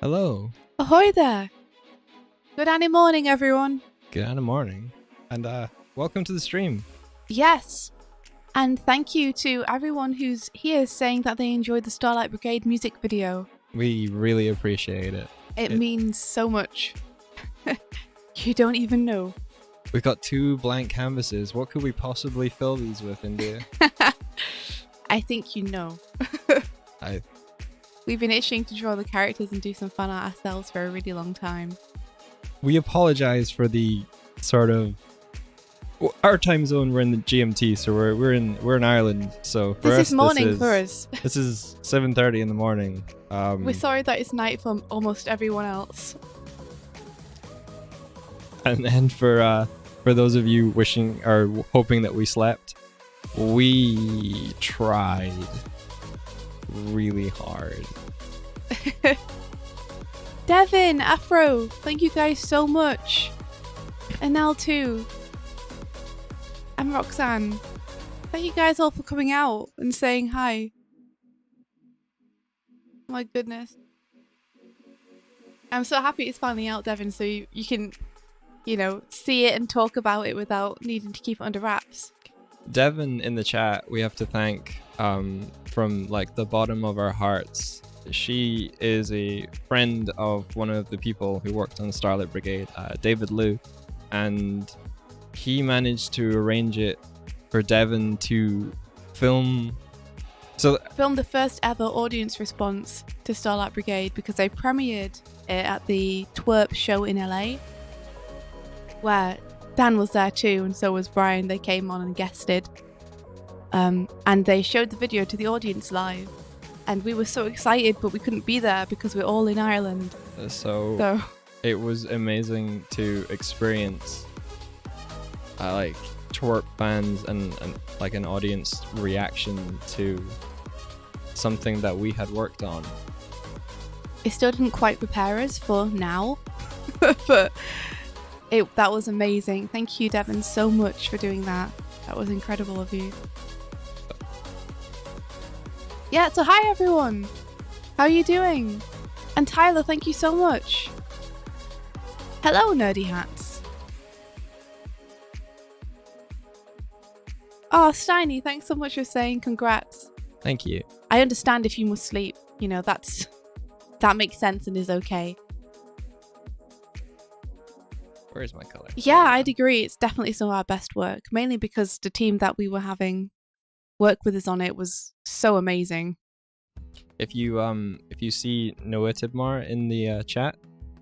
Hello. Ahoy there! Good morning, everyone. Good morning. And welcome to the stream. Yes. And thank you to everyone who's here saying that they enjoyed the Starlight Brigade music video. We really appreciate it. It means so much. You don't even know. We've got 2 blank canvases. What could we possibly fill these with, India? I think you know. We've been itching to draw the characters and do some fan art ourselves for a really long time. We apologize for the sort of our time zone. We're in the GMT, so we're in Ireland. So for this us, is morning for us. This is 7:30 in the morning. We're sorry that it's night for almost everyone else. And then for those of you wishing or hoping that we slept, we tried really hard. Devin, Afro, thank you guys so much. And Nal too. And Roxanne. Thank you guys all for coming out and saying hi. My goodness. I'm so happy it's finally out, Devin, so you can, see it and talk about it without needing to keep it under wraps. Devin in the chat, we have to thank from like the bottom of our hearts. She is a friend of one of the people who worked on the Starlight Brigade, David Liu, and he managed to arrange it for Devin to film the first ever audience response to Starlight Brigade, because they premiered it at the TWRP show in LA, where Dan was there too, and so was Brian. They came on and guested, and they showed the video to the audience live, and we were so excited, but we couldn't be there because we're all in Ireland. So it was amazing to experience like TWRP fans and like an audience reaction to something that we had worked on. It still didn't quite prepare us for now, but that was amazing. Thank you, Devin, so much for doing that. That was incredible of you. Yeah, so hi everyone. How are you doing? And Tyler, thank you so much. Hello, Nerdy Hats. Oh, Steiny, thanks so much for saying congrats. Thank you. I understand if you must sleep. That makes sense and is okay. Where's my color? Yeah, I'd agree. It's definitely some of our best work, mainly because the team that we were having work with us on it was so amazing. If you see Noah Tidmar in the chat,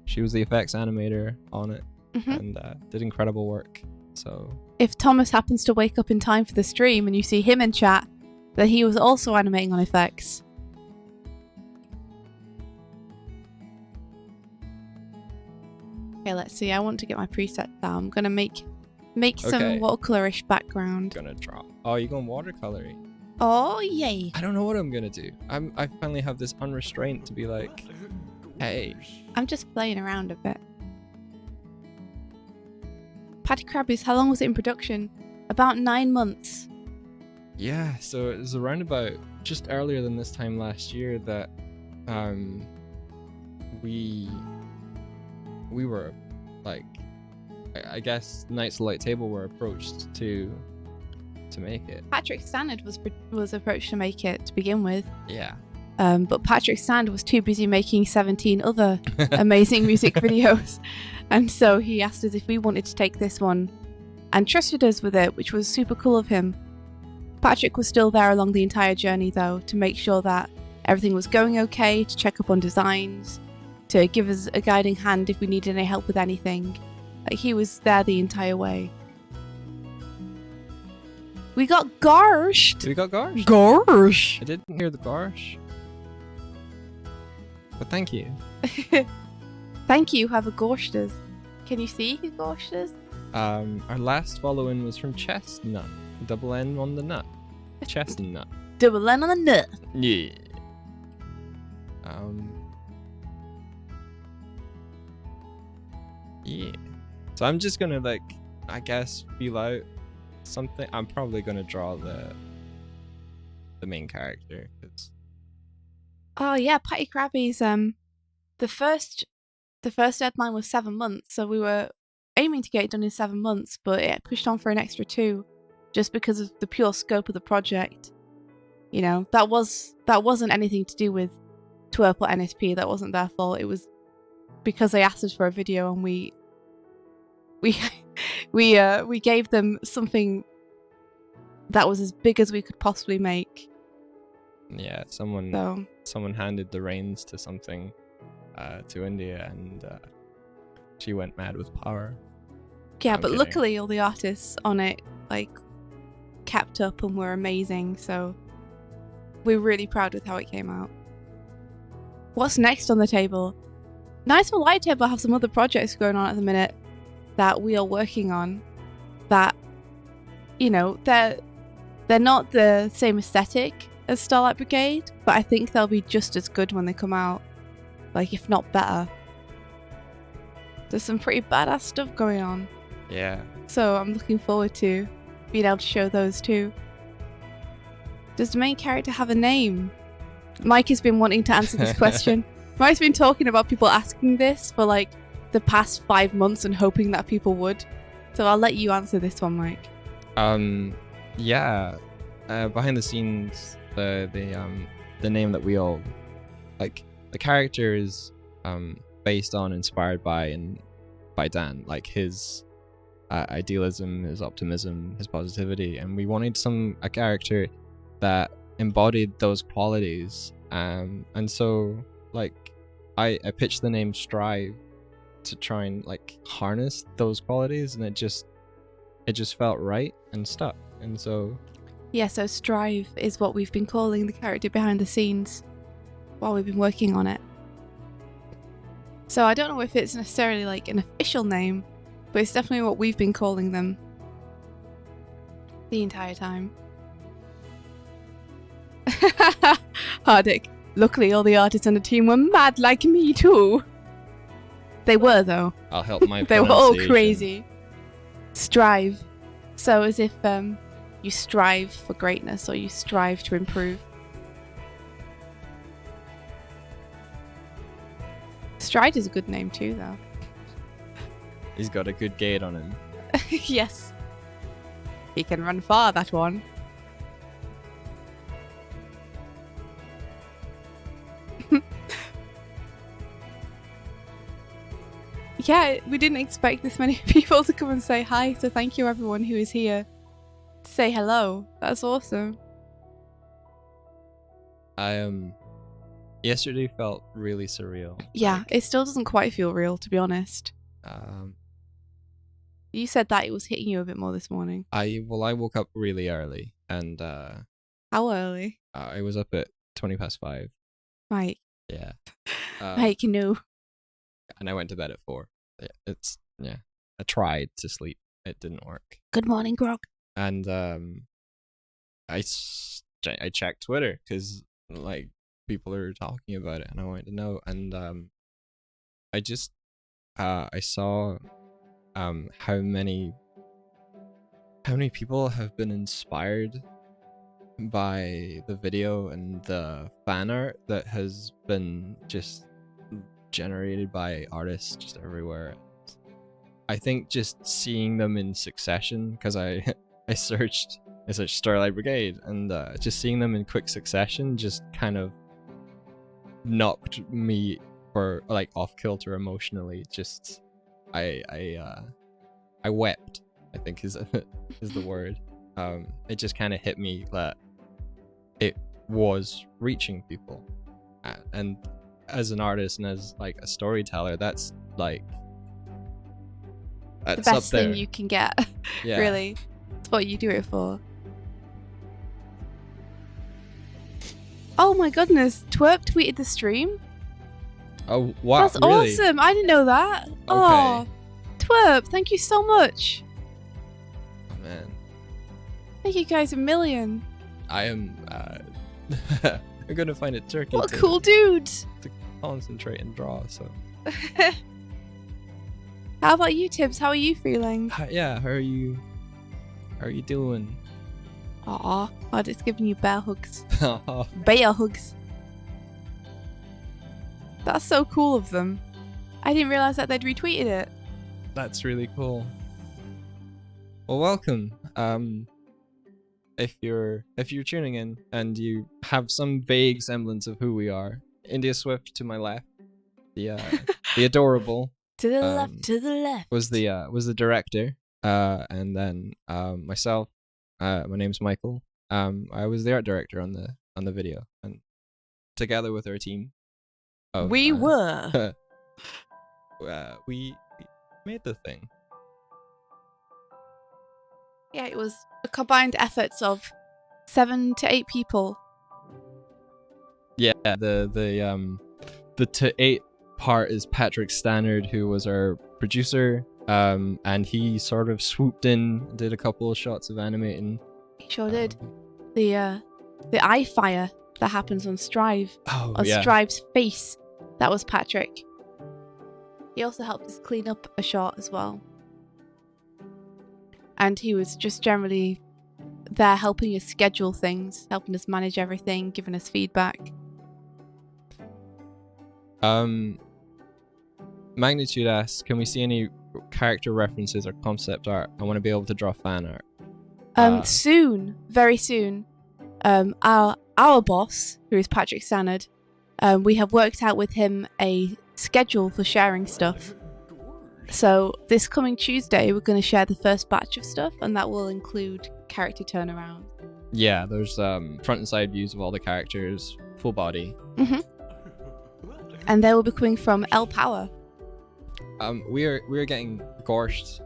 she was the effects animator on it, and did incredible work. So if Thomas happens to wake up in time for the stream and you see him in chat, then he was also animating on effects. Okay, let's see. I want to get my preset down. I'm gonna make some watercolorish background. Gonna draw. Oh, you're going watercoloring. Oh yay! I don't know what I'm gonna do. I finally have this unrestraint to be like, hey. I'm just playing around a bit. Patty Krabby's, how long was it in production? About 9 months. Yeah, so it was around about just earlier than this time last year that we were like, I guess Knights of the Light Table were approached to make it. Patrick Stannard was approached to make it to begin with. Yeah. But Patrick Stannard was too busy making 17 other amazing music videos, and so he asked us if we wanted to take this one, and trusted us with it, which was super cool of him. Patrick was still there along the entire journey though, to make sure that everything was going okay, to check up on designs, to give us a guiding hand if we needed any help with anything. Like, he was there the entire way. We got garshed! We got garshed? Garsh! I didn't hear the garsh. But thank you. Thank you, whoever gorshed us. Can you see who gorshed us? Our last follow-in was from Chestnut. Double N on the nut. Chestnut. Double N on the nut. Yeah. Yeah. So I'm just gonna I guess feel out something. I'm probably gonna draw the main character. Oh yeah, Patty Krabby's The first deadline was 7 months, so we were aiming to get it done in 7 months, but it pushed on for an extra 2, just because of the pure scope of the project. You know, that wasn't anything to do with TWRP or NSP. That wasn't their fault. It was because they asked us for a video, and we gave them something that was as big as we could possibly make. Yeah, someone handed the reins to something to India, and she went mad with power. Yeah, I'm but kidding. luckily all the artists on it kept up and were amazing, so we're really proud with how it came out. What's next on the table? Nice for Light Table have some other projects going on at the minute that we are working on that, you know, they're not the same aesthetic as Starlight Brigade, but I think they'll be just as good when they come out, if not better. There's some pretty badass stuff going on. Yeah. So I'm looking forward to being able to show those too. Does the main character have a name? Mike has been wanting to answer this question. Mike's been talking about people asking this for the past 5 months and hoping that people would. So I'll let you answer this one, Mike. Yeah. Behind the scenes, the name that we all the character is based on, inspired by, and by Dan, his idealism, his optimism, his positivity, and we wanted a character that embodied those qualities, and so I pitched the name Strive to try and harness those qualities, and it just felt right and stuck, and so yeah, so Strive is what we've been calling the character behind the scenes while we've been working on it. So I don't know if it's necessarily an official name, but it's definitely what we've been calling them the entire time. Hardick, luckily all the artists on the team were mad like me too. They were though. I'll help my They were all crazy. Strive. So as if you strive for greatness or you strive to improve. Stride is a good name too, though. He's got a good gait on him. Yes. He can run far, that one. Yeah, we didn't expect this many people to come and say hi, so thank you everyone who is here to say hello. That's awesome. Yesterday felt really surreal. Yeah, it still doesn't quite feel real, to be honest. You said that it was hitting you a bit more this morning. I woke up really early, and how early? I was up at 5:20. Mike. Yeah. Mike, no. And I went to bed at 4. I tried to sleep. It didn't work. Good morning, Grog. And I checked Twitter because people are talking about it, and I wanted to know. And I saw how many people have been inspired by the video and the fan art that has been just generated by artists just everywhere. I think just seeing them in succession, because I searched Starlight Brigade, and just seeing them in quick succession just kind of knocked me off kilter emotionally. Just I wept, I think is the word. It just kind of hit me that it was reaching people, and as an artist and as a storyteller, that's the best thing you can get. Yeah. Really, it's what you do it for. Oh my goodness, TWRP tweeted the stream. Oh wow, that's really? Awesome. I didn't know that. Okay. Oh, TWRP, thank you so much. Oh man, thank you guys a million. I am I'm gonna find it turkey. What a cool dude. To concentrate and draw. So how about you, Tibbs? How are you feeling? How are you doing? Aw, it's giving you bear hugs. Bear hugs. That's so cool of them. I didn't realize that they'd retweeted it. That's really cool. Well, welcome. If you're tuning in and you have some vague semblance of who we are, India Swift to my left, the adorable To the left. was the director, and then myself, my name's Michael. I was the art director on the video, and together with our team, we made the thing. Yeah, it was a combined efforts of 7 to 8 people. Yeah, the to 8 part is Patrick Stannard, who was our producer, and he sort of swooped in, did a couple of shots of animating. He sure did. The eye fire that happens on Strive, on Strive's face, that was Patrick. He also helped us clean up a shot as well. And he was just generally there helping us schedule things, helping us manage everything, giving us feedback. Magnitude asks, can we see any character references or concept art? I want to be able to draw fan art. Soon, very soon. Our boss, who is Patrick Stannard, we have worked out with him a schedule for sharing stuff. So this coming Tuesday, we're going to share the first batch of stuff, and that will include character turnaround. Yeah, there's front and side views of all the characters, full body. Mm-hmm. And they will be coming from L Power. We are getting gorshed.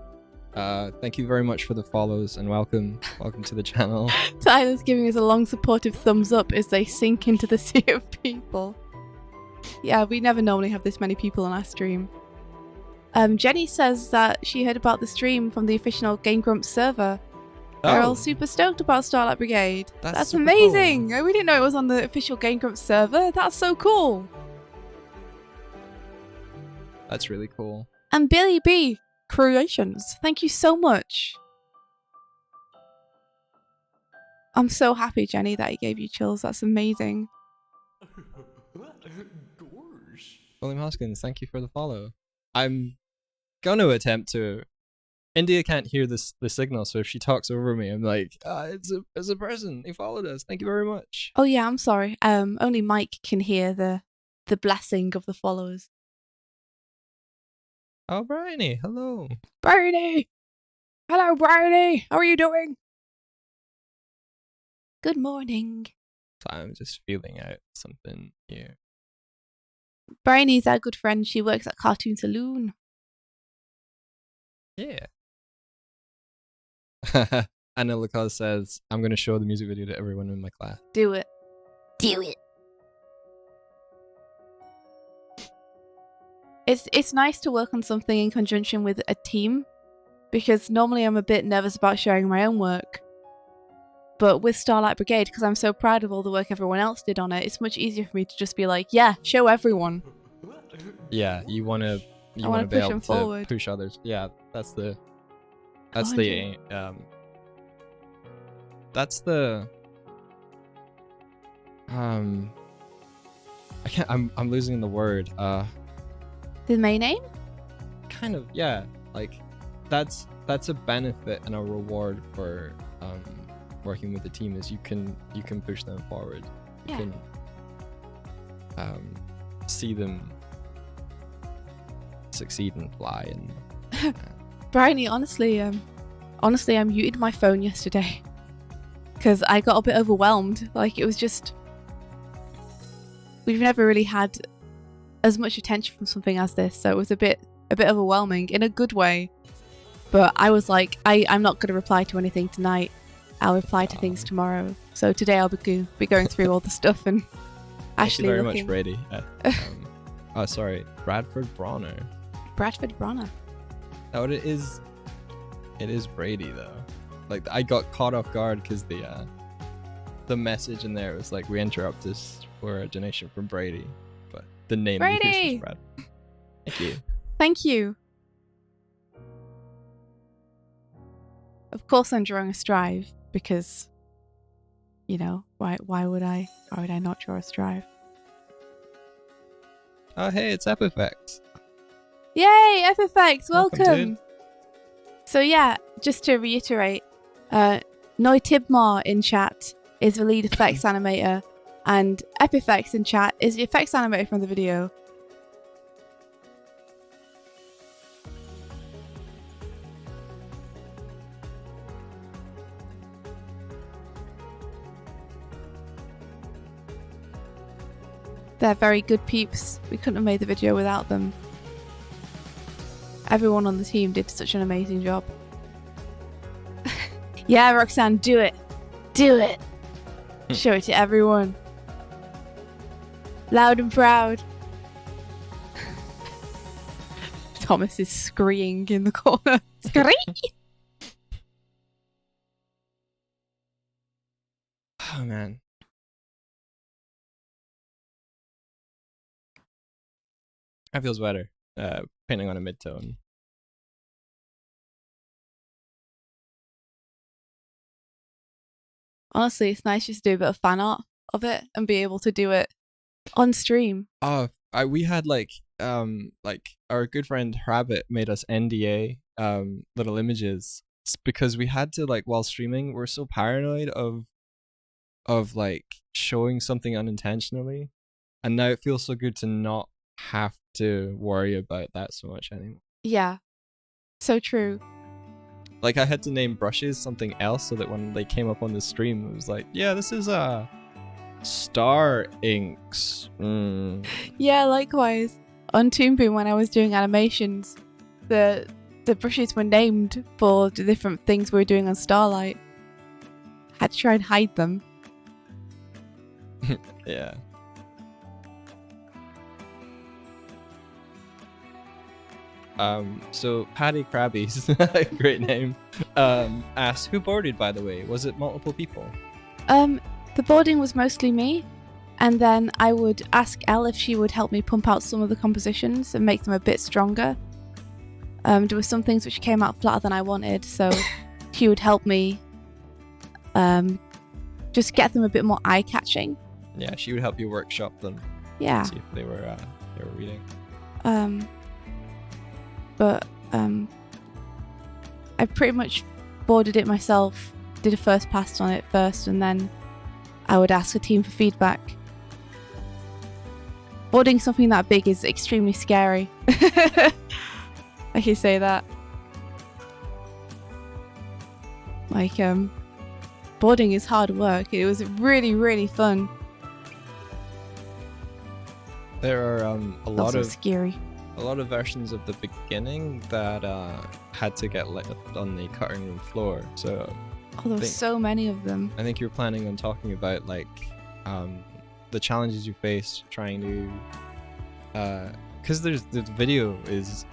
Thank you very much for the follows and welcome to the channel. Tyler's giving us a long supportive thumbs up as they sink into the sea of people. Yeah, we never normally have this many people on our stream. Jenny says that she heard about the stream from the official Game Grumps server. They're all super stoked about Starlight Brigade. That's amazing! Cool. We didn't know it was on the official Game Grumps server. That's so cool. That's really cool. And Billy B Creations, thank you so much. I'm so happy, Jenny, that he gave you chills. That's amazing. William Hoskins, thank you for the follow. I'm going to attempt to... India can't hear the signal, so if she talks over me, I'm like, it's a person. He followed us. Thank you very much. Oh yeah, I'm sorry. Only Mike can hear the blessing of the followers. Oh, Bryony, hello. Bryony! Hello, Bryony! How are you doing? Good morning. So I'm just feeling out something here. Bryony's our good friend. She works at Cartoon Saloon. Yeah. Anna Lacoste says, I'm going to show the music video to everyone in my class. Do it. Do it. It's nice to work on something in conjunction with a team, because normally I'm a bit nervous about sharing my own work. But with Starlight Brigade, because I'm so proud of all the work everyone else did on it, it's much easier for me to just be like, yeah, show everyone. Yeah, you want to be able to push others. Yeah, that's the I'm losing the word. The main aim? Kind of, yeah. Like that's a benefit and a reward for working with the team, is you can push them forward. You can see them succeed and fly. And Bryony, honestly, I muted my phone yesterday because I got a bit overwhelmed. Like, it was just, we've never really had as much attention from something as this, so it was a bit overwhelming in a good way. But I was like, I'm not going to reply to anything tonight. I'll reply to things tomorrow. So today I'll be going through all the stuff and actually looking. Thank you very much, Brady. Oh, sorry, Bradford Bronner. Bradford Bronner. Oh, it is Brady though. Like, I got caught off guard because the message in there was like, we interrupt this for a donation from Brady, but the name of the goose was Brad. Thank you. Thank you. Of course, I'm drawing a Strive because, you know, why would I not draw a Strive? Oh, hey, it's Epifex. Yay, Epifex, Welcome, welcome. dude. So yeah, just to reiterate, Noi Tibmar in chat is the lead effects animator, and Epifex in chat is the effects animator from the video. They're very good peeps. We couldn't have made the video without them. Everyone on the team did such an amazing job. Yeah, Roxanne, do it. Do it. Show it to everyone. Loud and proud. Thomas is screaming in the corner. Scree! Oh, man. That feels better, painting on a mid-tone. Honestly, it's nice just to do a bit of fan art of it and be able to do it on stream. Oh, we had like our good friend Rabbit made us NDA little images because we had to, like, while streaming, we're so paranoid of like showing something unintentionally, and now it feels so good to not have to worry about that so much anymore. Yeah, so true. Like, I had to name brushes something else so that when they came up on the stream, it was like, yeah, this is Star Inks. Yeah, likewise. On Toon Boom, when I was doing animations, the brushes were named for the different things we were doing on Starlight. Had to try and hide them. Yeah. So Paddy Krabby's, great name, asked, who boarded, by the way? Was it multiple people? The boarding was mostly me, and then I would ask Elle if she would help me pump out some of the compositions and make them a bit stronger. There were some things which came out flatter than I wanted, so she would help me just get them a bit more eye-catching. Yeah, she would help you workshop them. Yeah. See if they were reading. But I pretty much boarded it myself, did a first pass on it first, and then I would ask the team for feedback. Boarding something that big is extremely scary. I can say that. Like, boarding is hard work. It was really, really fun. There are a lot Also of scary. a lot of versions of the beginning that had to get left on the cutting room floor. So Oh, there were so many of them. I think you're planning on talking about, like, the challenges you faced trying to, because the video is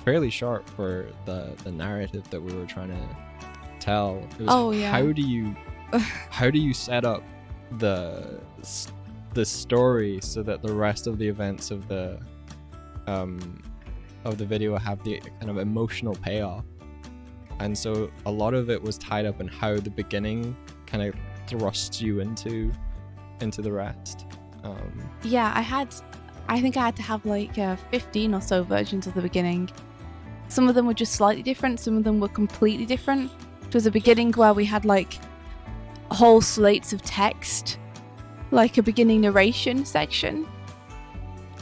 fairly short for the narrative that we were trying to tell. It was, Oh, yeah. how do you set up the story so that the rest of the events of the video have the kind of emotional payoff? And so a lot of it was tied up in how the beginning kind of thrusts you into the rest. Yeah, I think I had to have like 15 or so versions of the beginning. Some of them were just slightly different, some of them were completely different. It was a beginning where we had like whole slates of text, like a beginning narration section.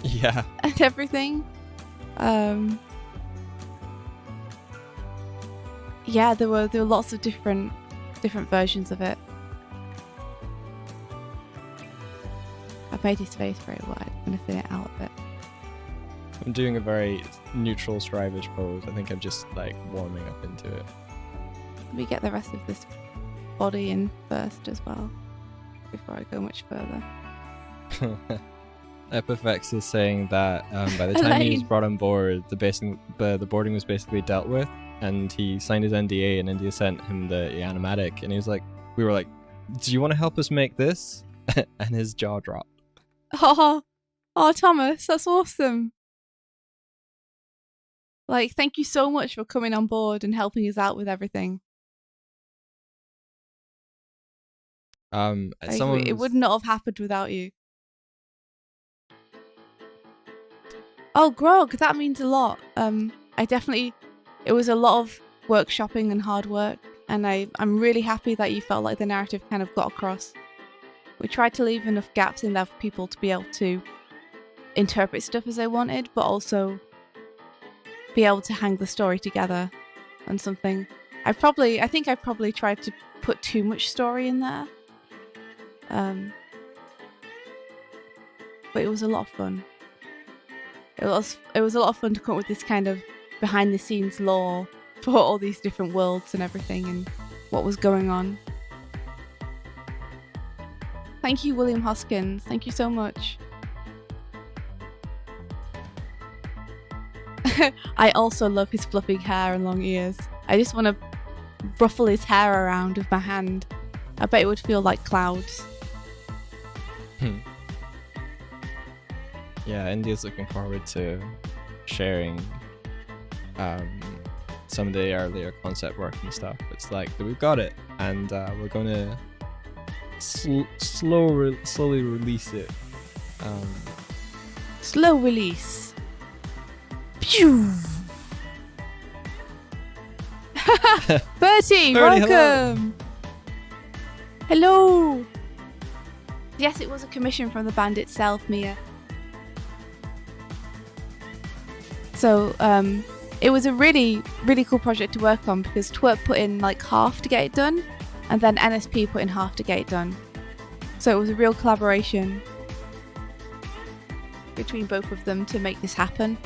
Yeah. And everything. Yeah, there were lots of different versions of it. I've made his face very wide. I'm gonna thin it out a bit. I'm doing a very neutral strivish pose. I think I'm just like warming up into it. Let me get the rest of this body in first as well, before I go much further. Epifex is saying that by the time he was brought on board, the boarding was basically dealt with, and he signed his NDA, and India sent him the animatic, and he was like, we were like, do you want to help us make this? And his jaw dropped. Oh, Thomas, that's awesome. Like, thank you so much for coming on board and helping us out with everything. Like, it would not have happened without you. Oh, Grog, that means a lot. It was a lot of workshopping and hard work, and I'm really happy that you felt like the narrative kind of got across. We tried to leave enough gaps in there for people to be able to interpret stuff as they wanted, but also be able to hang the story together on something. I think I probably tried to put too much story in there. But it was a lot of fun. It was a lot of fun to come up with this kind of behind the scenes lore for all these different worlds and everything and what was going on. Thank you, William Hoskins. Thank you so much. I also love his fluffy hair and long ears. I just want to ruffle his hair around with my hand. I bet it would feel like clouds. Yeah, India's looking forward to sharing some of the earlier concept work and stuff. It's like, we've got it, and we're going to slowly release it. Slow release. Pew! Bertie, welcome! Hello! Yes, it was a commission from the band itself, Mia. So, it was a really, really cool project to work on because TWRP put in like half to get it done, and then NSP put in half to get it done. So it was a real collaboration between both of them to make this happen.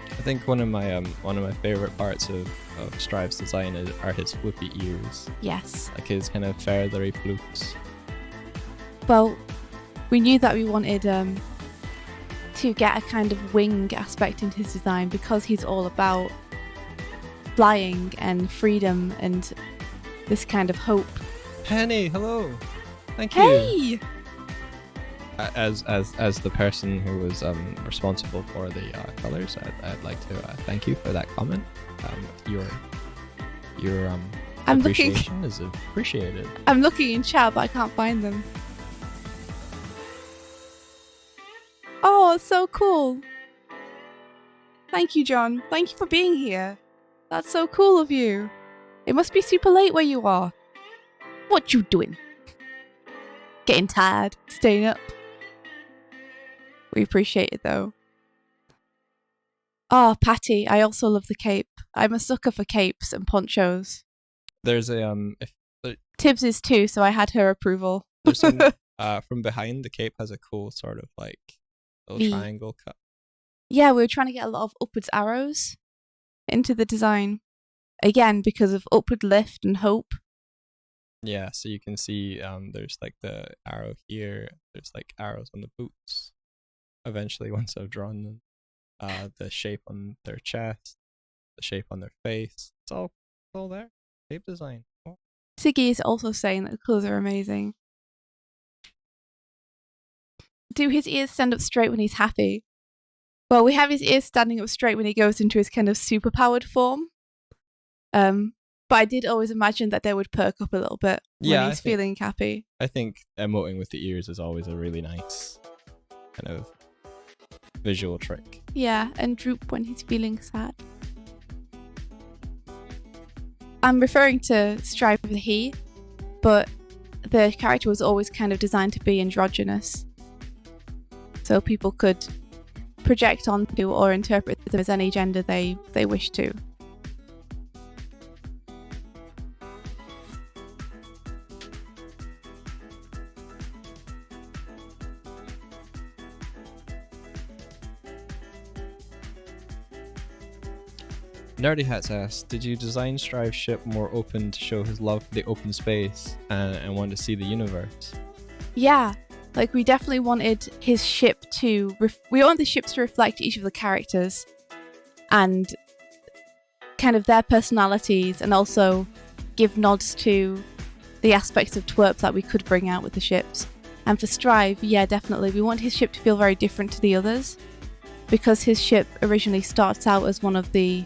I think one of my favorite parts of Strive's design are his flippy ears. Yes. Like his kind of feathery flukes. Well, we knew that we wanted to get a kind of wing aspect into his design because he's all about flying and freedom and this kind of hope. Penny, hello. Thank you. Hey! As the person who was responsible for the colors, I'd like to thank you for that comment. Your appreciation is appreciated. I'm looking in chat, but I can't find them. Oh, it's so cool. Thank you, John. Thank you for being here. That's so cool of you. It must be super late where you are. What you doing? Getting tired? Staying up? We appreciate it though. Oh, Patty, I also love the cape. I'm a sucker for capes and ponchos. There's a Tibbs is too, so I had her approval. There's some, from behind the cape has a cool sort of like little triangle cut. Yeah, we were trying to get a lot of upwards arrows into the design. Again, because of upward lift and hope. Yeah, so you can see there's like the arrow here. There's like arrows on the boots. Eventually, once I've drawn them, the shape on their chest, the shape on their face, it's all there. Cape design. Oh. Siggy is also saying that the colours are amazing. Do his ears stand up straight when he's happy? Well, we have his ears standing up straight when he goes into his kind of superpowered form. But I did always imagine that they would perk up a little bit when he's feeling happy. I think emoting with the ears is always a really nice kind of visual trick. Yeah, and droop when he's feeling sad. I'm referring to Strive with a he, but the character was always kind of designed to be androgynous. So people could project onto or interpret them as any gender they wish to. Nerdy Hats asks, did you design Strive's ship more open to show his love for the open space and want to see the universe? Yeah, like we definitely wanted his ship to... we want the ships to reflect each of the characters and kind of their personalities and also give nods to the aspects of TWRP that we could bring out with the ships. And for Strive, yeah, definitely. We want his ship to feel very different to the others because his ship originally starts out as one of the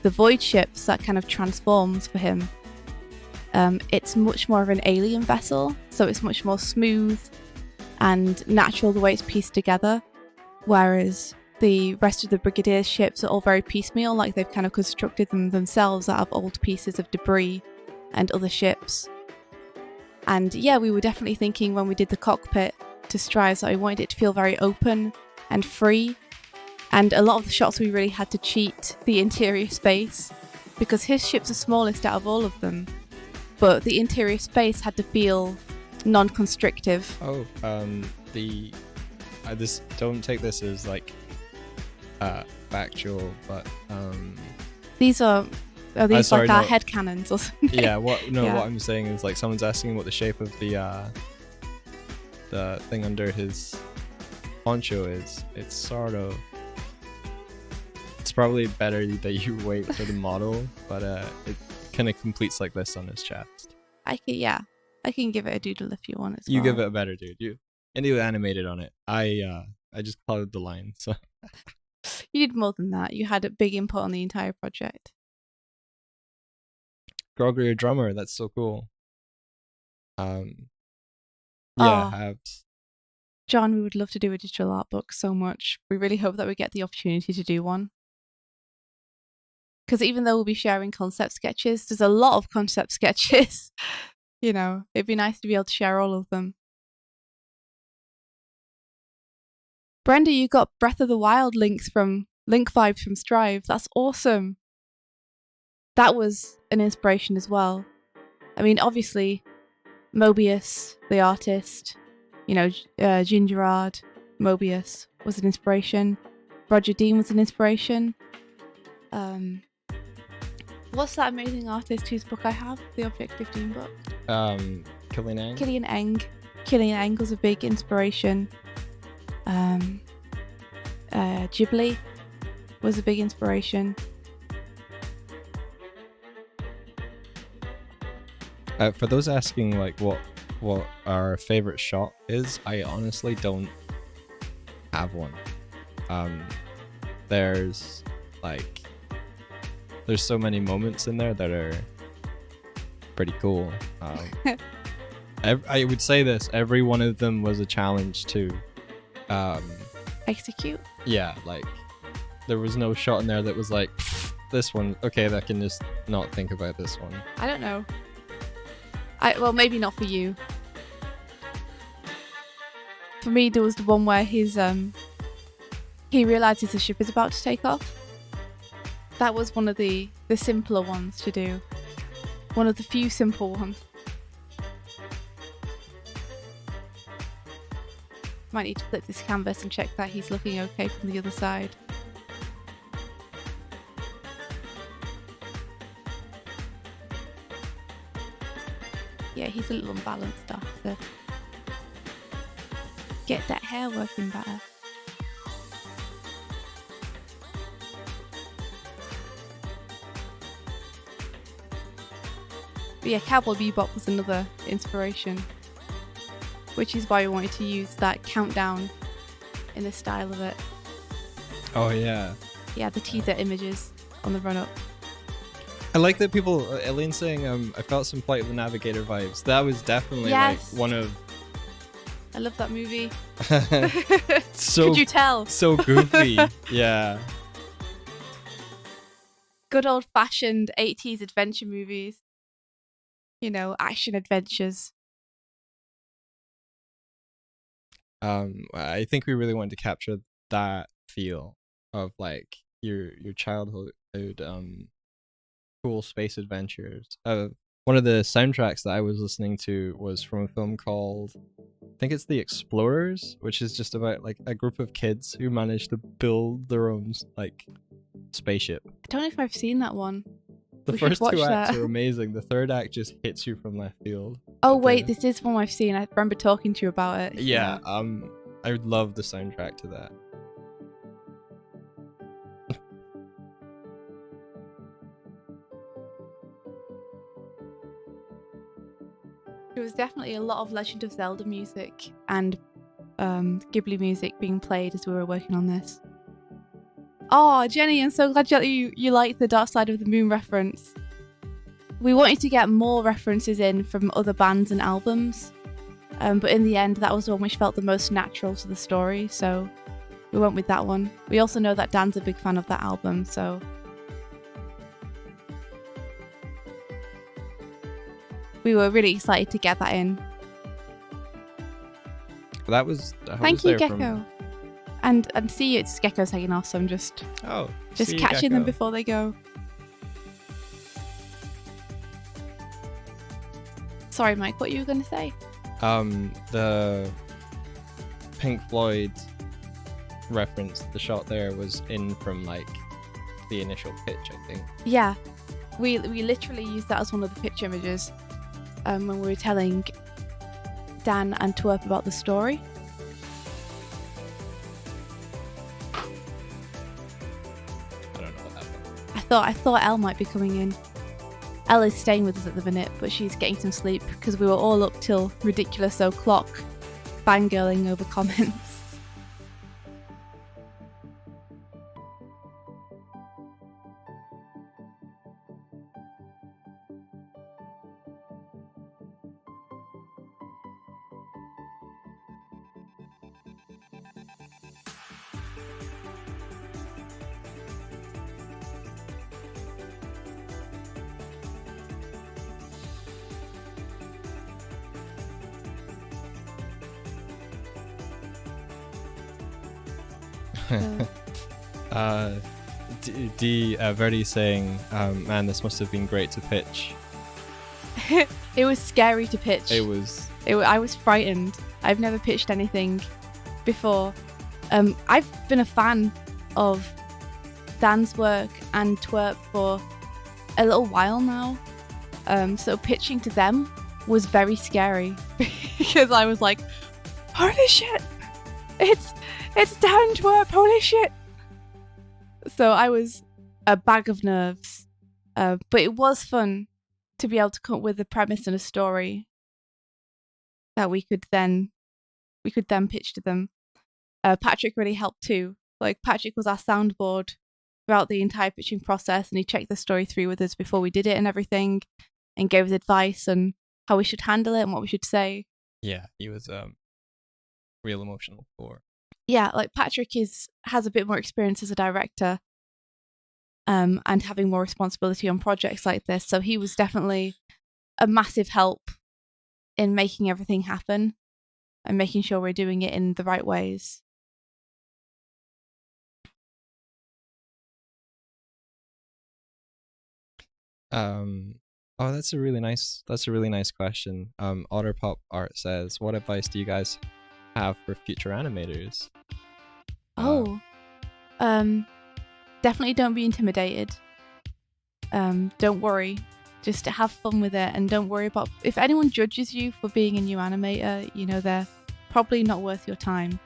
void ships that kind of transforms for him. It's much more of an alien vessel, so it's much more smooth and natural the way it's pieced together. whereas the rest of the Brigadier ships are all very piecemeal, like they've kind of constructed them themselves out of old pieces of debris and other ships. And yeah, we were definitely thinking when we did the cockpit to Strives that we wanted it to feel very open and free. And a lot of the shots we really had to cheat the interior space because his ship's the smallest out of all of them. But the interior space had to feel non-constrictive. Oh, this don't take this as like factual, but these are these sorry, like our no. headcanons or something? Yeah, what Yeah. I'm saying is like someone's asking what the shape of the thing under his poncho is. It's probably better that you wait for the model, but it kind of completes like this on his chest. I can give it a doodle if you want as You well. give it a better dude. And you animated on it. I just colored the line, so You did more than that. You had a big input on the entire project. Gregory, a drummer, that's so cool. Yeah, Habs. John, we would love to do a digital art book so much. We really hope that we get the opportunity to do one. Because even though we'll be sharing concept sketches, there's a lot of concept sketches. You know, it'd be nice to be able to share all of them. Brenda, you got Breath of the Wild link vibes from Strive. That's awesome. That was an inspiration as well. I mean, obviously, Mobius, the artist, you know, Gingerard, Mobius was an inspiration. Roger Dean was an inspiration. What's that amazing artist whose book I have? The Object 15 book? Killian Eng? Killian Eng. Killian Eng was a big inspiration. Ghibli was a big inspiration. For those asking like what our favorite shot is, I honestly don't have one. There's so many moments in there that are pretty cool. I would say this, every one of them was a challenge to Execute. Yeah, like there was no shot in there that was like this one, okay, I can just not think about this one. I don't know. Well, maybe not for you. For me, there was the one where he realizes the ship is about to take off. That was one of the simpler ones to do. One of the few simple ones. Might need to flip this canvas and check that he's looking okay from the other side. Yeah, he's a little unbalanced after. Get that hair working better. But yeah, Cowboy Bebop was another inspiration, which is why we wanted to use that countdown in the style of it. Oh yeah. Yeah, the teaser images on the run-up. I like that people, Elaine saying, I felt some Flight of the Navigator vibes. That was definitely Yes. like one of... I love that movie. So, could you tell? So goofy. Yeah. Good old-fashioned 80s adventure movies. You know, action adventures. I think we really wanted to capture that feel of like your childhood cool space adventures. One of the soundtracks that I was listening to was from a film called, I think it's The Explorers, which is just about like a group of kids who manage to build their own like spaceship. I don't know if I've seen that one. The We should first watch two acts that. are amazing. The third act just hits you from left field. Oh But, wait, this is one I've seen. I remember talking to you about it. yeah, I would love the soundtrack to that. There was definitely a lot of Legend of Zelda music and Ghibli music being played as we were working on this. Oh, Jenny, I'm so glad you liked the Dark Side of the Moon reference. We wanted to get more references in from other bands and albums, but in the end, that was the one which felt the most natural to the story. So we went with that one. We also know that Dan's a big fan of that album, so we were really excited to get that in. That was. Thank you, Gecko. And see, it's Gecko's hanging off, so I'm just catching them before they go. Sorry, Mike, what were you going to say? The Pink Floyd reference, the shot there was in from like the initial pitch, I think. Yeah, we literally used that as one of the pitch images when we were telling Dan and TWRP about the story. I don't know what happened. I thought Elle might be coming in. Elle is staying with us at the minute, but she's getting some sleep because we were all up till ridiculous o'clock fangirling over comments. Verdi saying, man, this must have been great to pitch. It was scary to pitch. I was frightened. I've never pitched anything before. I've been a fan of Dan's work and TWRP for a little while now. So pitching to them was very scary because I was like, holy shit, it's Dan TWRP, holy shit. So I was a bag of nerves, but it was fun to be able to come up with a premise and a story that we could then pitch to them. Patrick really helped too. Like, Patrick was our soundboard throughout the entire pitching process, and he checked the story through with us before we did it and everything, and gave us advice on how we should handle it and what we should say. Yeah, he was real emotional for. Yeah, like Patrick has a bit more experience as a director, and having more responsibility on projects like this. So he was definitely a massive help in making everything happen and making sure we're doing it in the right ways. Oh, that's a really nice question. Otterpop Art says, what advice do you guys have for future animators? Definitely don't be intimidated. Don't worry, just have fun with it, and don't worry about if anyone judges you for being a new animator. You know, they're probably not worth your time.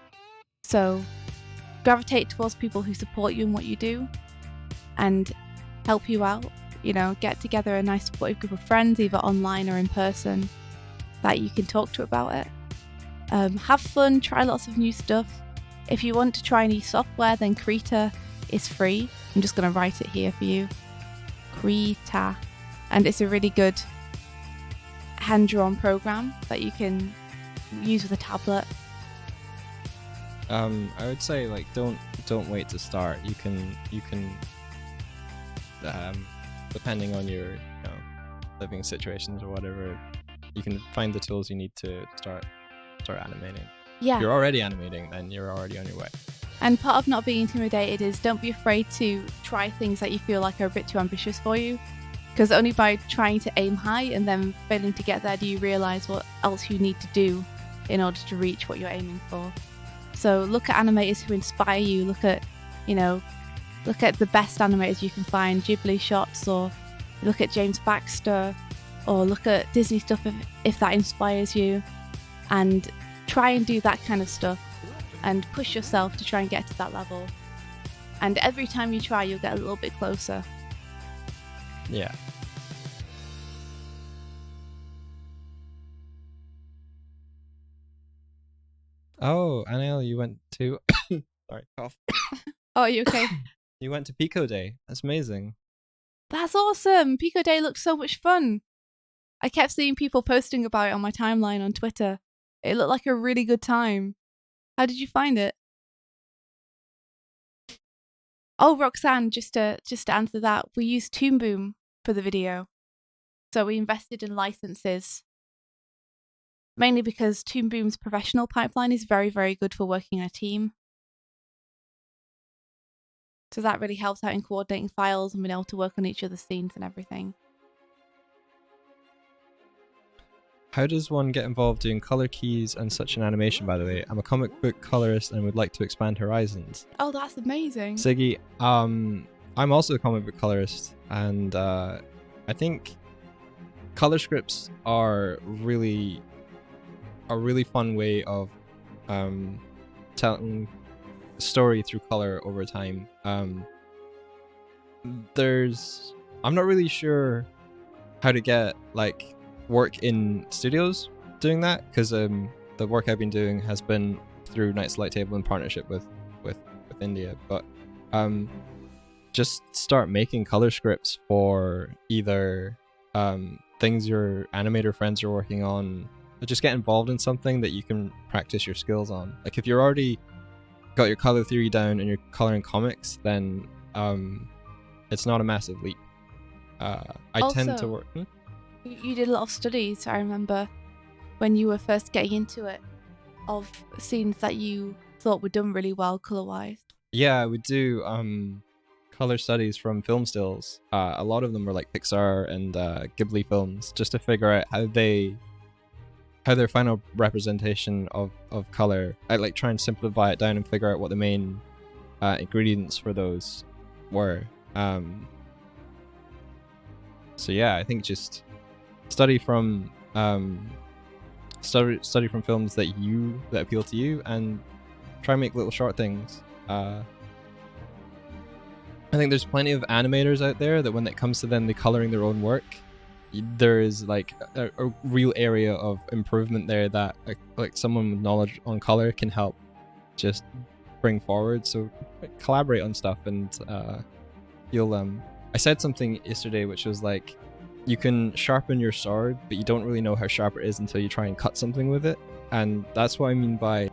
So gravitate towards people who support you in what you do and help you out. You know, get together a nice supportive group of friends, either online or in person, that you can talk to about it. Have fun, try lots of new stuff. If you want to try any software, then Krita is free. I'm just going to write it here for you. Krita. And it's a really good hand-drawn program that you can use with a tablet. I would say, like, don't wait to start. You can depending on your living situations or whatever, you can find the tools you need to start animating. Yeah. If you're already animating, then you're already on your way. And part of not being intimidated is don't be afraid to try things that you feel like are a bit too ambitious for you. Because only by trying to aim high and then failing to get there do you realise what else you need to do in order to reach what you're aiming for. So look at animators who inspire you. Look at the best animators you can find, Ghibli shots, or look at James Baxter, or look at Disney stuff if that inspires you, and try and do that kind of stuff and push yourself to try and get to that level. And every time you try, you'll get a little bit closer. Yeah. Oh, Anil, you went to sorry, cough. Oh, are you okay? You went to Pico Day. That's amazing. That's awesome. Pico Day looks so much fun. I kept seeing people posting about it on my timeline on Twitter. It looked like a really good time. How did you find it? Oh, Roxanne, just to answer that, we used Toon Boom for the video. So we invested in licenses, mainly because Toon Boom's professional pipeline is very, very good for working in a team. So that really helps out in coordinating files and being able to work on each other's scenes and everything. How does one get involved doing color keys and such an animation, by the way? I'm a comic book colorist and would like to expand horizons. Oh, that's amazing. Siggy, I'm also a comic book colorist, and I think color scripts are really a really fun way of telling a story through color over time. I'm not really sure how to get like work in studios doing that, because the work I've been doing has been through Night's Light Table in partnership with India, but just start making color scripts for either things your animator friends are working on, or just get involved in something that you can practice your skills on. Like if you're already got your color theory down and you're coloring comics, then it's not a massive leap. I tend to work. You did a lot of studies, I remember, when you were first getting into it, of scenes that you thought were done really well color-wise. Yeah, I would do color studies from film stills. A lot of them were like Pixar and Ghibli films, just to figure out how their final representation of color. I like try and simplify it down and figure out what the main ingredients for those were. So yeah, I think just study from films that appeal to you, and try and make little short things. I think there's plenty of animators out there that when it comes to them coloring their own work, there is like a real area of improvement there that like someone with knowledge on color can help just bring forward. So collaborate on stuff, and you'll I said something yesterday which was like, you can sharpen your sword, but you don't really know how sharp it is until you try and cut something with it. And that's what I mean by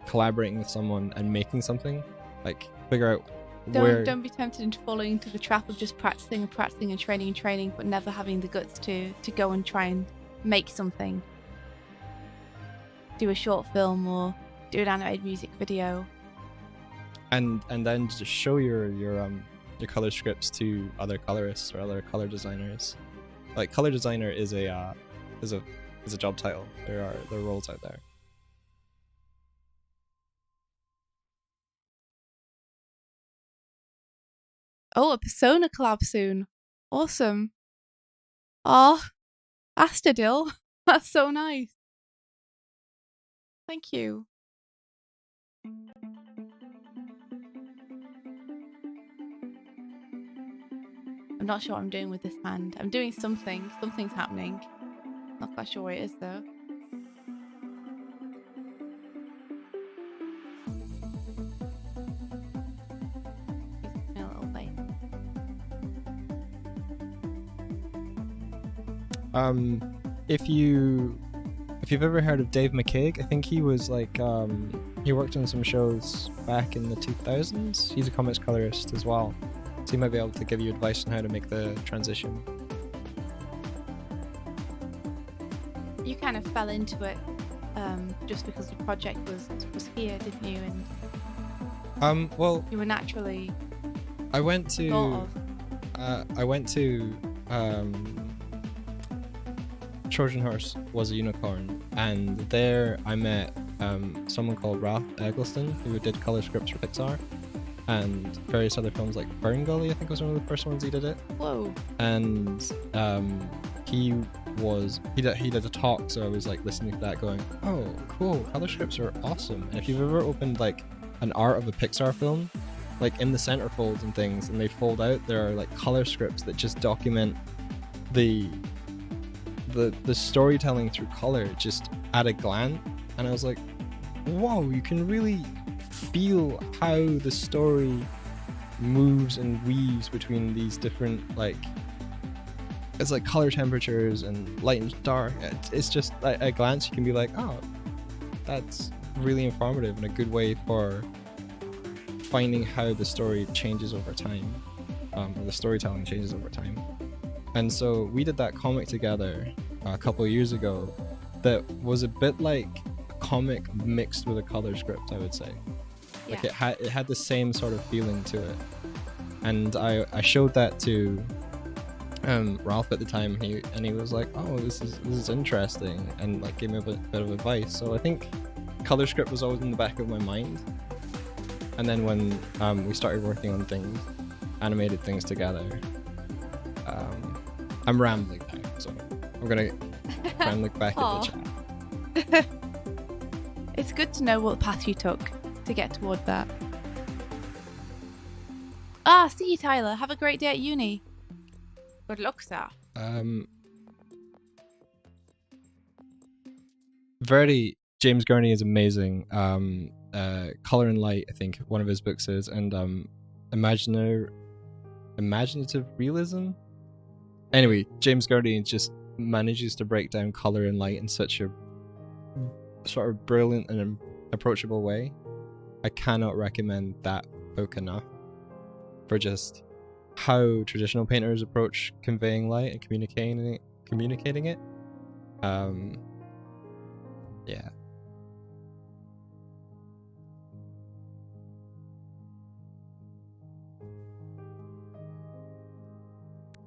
collaborating with someone and making something. Like figure out Don't be tempted into falling into the trap of just practicing and training, but never having the guts to go and try and make something. Do a short film or do an animated music video. And then just show your color scripts to other colorists or other color designers. Like color designer is a job title. There are roles out there. Oh, a Persona collab soon. Awesome. Oh, Astadil. That's so nice. Thank you. I'm not sure what I'm doing with this hand. I'm doing something. Something's happening. Not quite sure what it is though. A little bit. If you've ever heard of Dave McCaig, I think he was like he worked on some shows back in the 2000s. He's a comics colorist as well, so he might be able to give you advice on how to make the transition. You kind of fell into it just because the project was here, didn't you? And well, you were naturally. I went to Trojan Horse Was a Unicorn, and there I met someone called Ralph Eggleston, who did color scripts for Pixar and various other films, like Fern Gully, I think was one of the first ones he did it. Whoa. And he did a talk, so I was like listening to that going, oh cool, color scripts are awesome. And if you've ever opened like an art of a Pixar film, like in the centerfolds and things, and they fold out, there are like color scripts that just document the storytelling through color just at a glance. And I was like, whoa, you can really feel how the story moves and weaves between these different, like, it's like color temperatures and light and dark. It's just at a glance you can be like, oh, that's really informative and a good way for finding how the story changes over time, or the storytelling changes over time. And so we did that comic together a couple of years ago that was a bit like a comic mixed with a color script, I would say. Like it had the same sort of feeling to it. And I showed that to Ralph at the time, and he was like, oh, this is interesting, and like gave me a bit of advice. So I think color script was always in the back of my mind. And then when we started working on things, animated things together, I'm rambling now, so I'm gonna try and look back at the chat. It's good to know what path you took to get toward that. See you, Tyler. Have a great day at uni. Good luck, sir. Verdi, James Gurney is amazing. Color and Light, I think one of his books is, and imaginative realism. Anyway, James Gurney just manages to break down color and light in such a sort of brilliant and approachable way. I cannot recommend that book enough for just how traditional painters approach conveying light and communicating it. Yeah.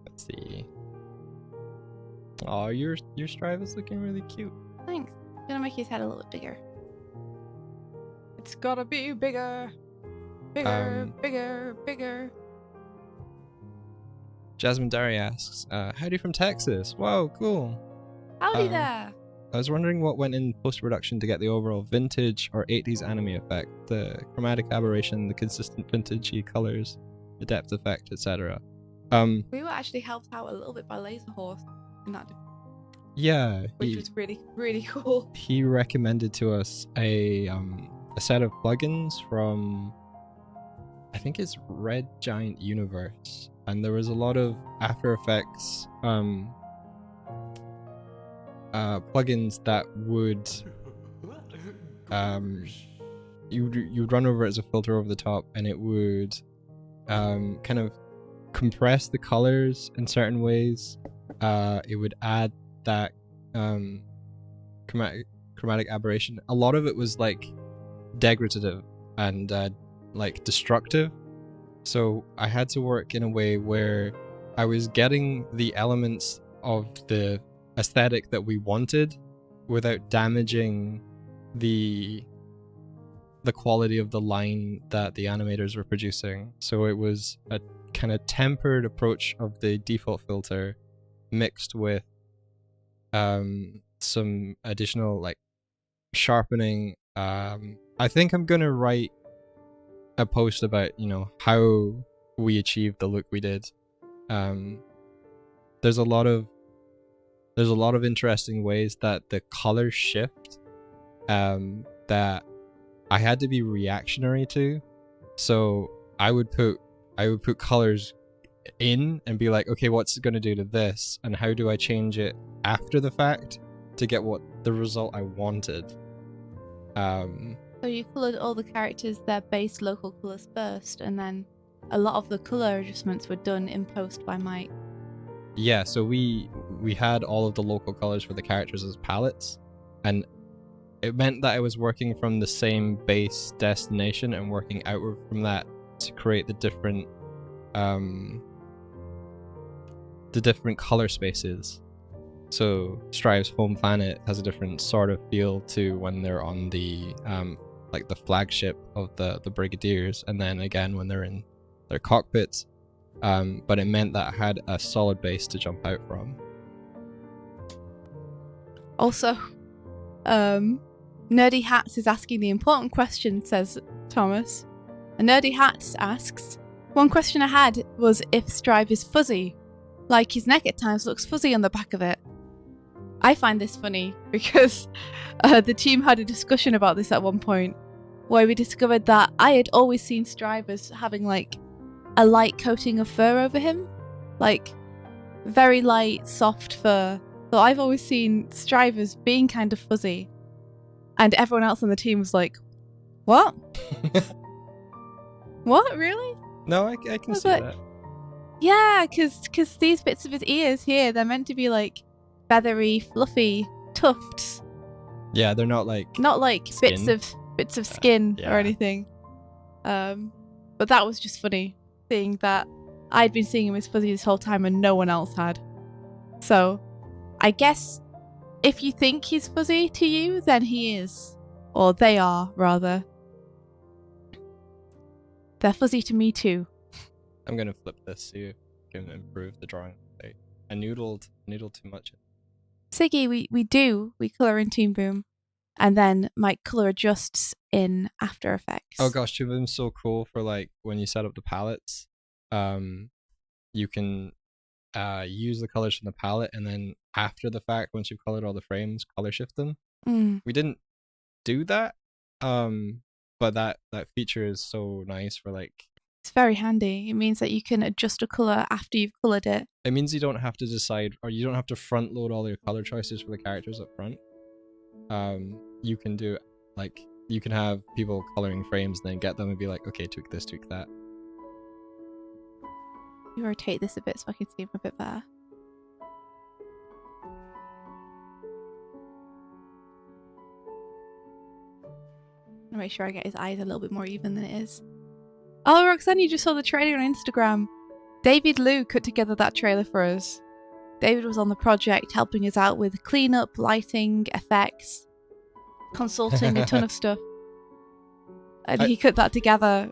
Let's see. Oh, your Strive is looking really cute. Thanks. I'm gonna make his head a little bit bigger. It's gotta be bigger. Bigger. Jasmine Derry asks, howdy from Texas. Whoa, cool. Howdy there. I was wondering what went in post-production to get the overall vintage or 80s anime effect, the chromatic aberration, the consistent vintagey colors, the depth effect, etc. We were actually helped out a little bit by Laser Horse in that, which was really, really cool. He recommended to us a set of plugins from, I think it's Red Giant Universe, and there was a lot of After Effects plugins that would you'd run over it as a filter over the top, and it would kind of compress the colors in certain ways. It would add that chromatic aberration. A lot of it was like degradative and like destructive, so I had to work in a way where I was getting the elements of the aesthetic that we wanted without damaging the quality of the line that the animators were producing. So it was a kind of tempered approach of the default filter mixed with some additional like sharpening. I think I'm gonna write a post about, how we achieved the look we did. There's a lot of interesting ways that the colors shift that I had to be reactionary to. So I would put colors in and be like, okay, what's it going to do to this, and how do I change it after the fact to get the result I wanted. So you coloured all the characters their base local colours first, and then a lot of the colour adjustments were done in post by Mike. Yeah, so we had all of the local colors for the characters as palettes, and it meant that I was working from the same base destination and working outward from that to create the different color spaces. So Strive's home planet has a different sort of feel to when they're on the like the flagship of the Brigadiers, and then again when they're in their cockpits. But it meant that I had a solid base to jump out from. Also, Nerdy Hats is asking the important question, says Thomas. And Nerdy Hats asks, one question I had was if Strive is fuzzy. Like his neck at times looks fuzzy on the back of it. I find this funny because the team had a discussion about this at one point where we discovered that I had always seen Strive as having like a light coating of fur over him, like very light, soft fur. So I've always seen Strive as being kind of fuzzy, and everyone else on the team was like, "What?" What? Really? No, I can Was see it- that. Yeah, because these bits of his ears here, they're meant to be like feathery, fluffy tufts, Yeah, they're not like not like skin. bits of skin yeah. or anything. But that was just funny, seeing that I'd been seeing him as fuzzy this whole time and no one else had. So, I guess if you think he's fuzzy to you, then he is, or they are rather. They're fuzzy to me too. I'm gonna flip this so you can improve the drawing. I noodled too much. Siggy, we colour in Toon Boom, and then my colour adjusts in After Effects. Oh gosh, Toon Boom's so cool for like when you set up the palettes. You can use the colors from the palette, and then after the fact, once you've colored all the frames, color shift them. We didn't do that, but that feature is so nice for like. It's very handy. It means that you can adjust a colour after you've coloured it. It means you don't have to decide, or you don't have to front load all your color choices for the characters up front. You can do like you can have people coloring frames, and then get them and be like, okay, tweak this, tweak that. You rotate this a bit so I can see him a bit better. I'll make sure I get his eyes a little bit more even than it is. Oh, Roxanne, you just saw the trailer on Instagram. David Liu cut together that trailer for us. David was on the project helping us out with cleanup, lighting, effects, consulting a ton of stuff. And he cut that together.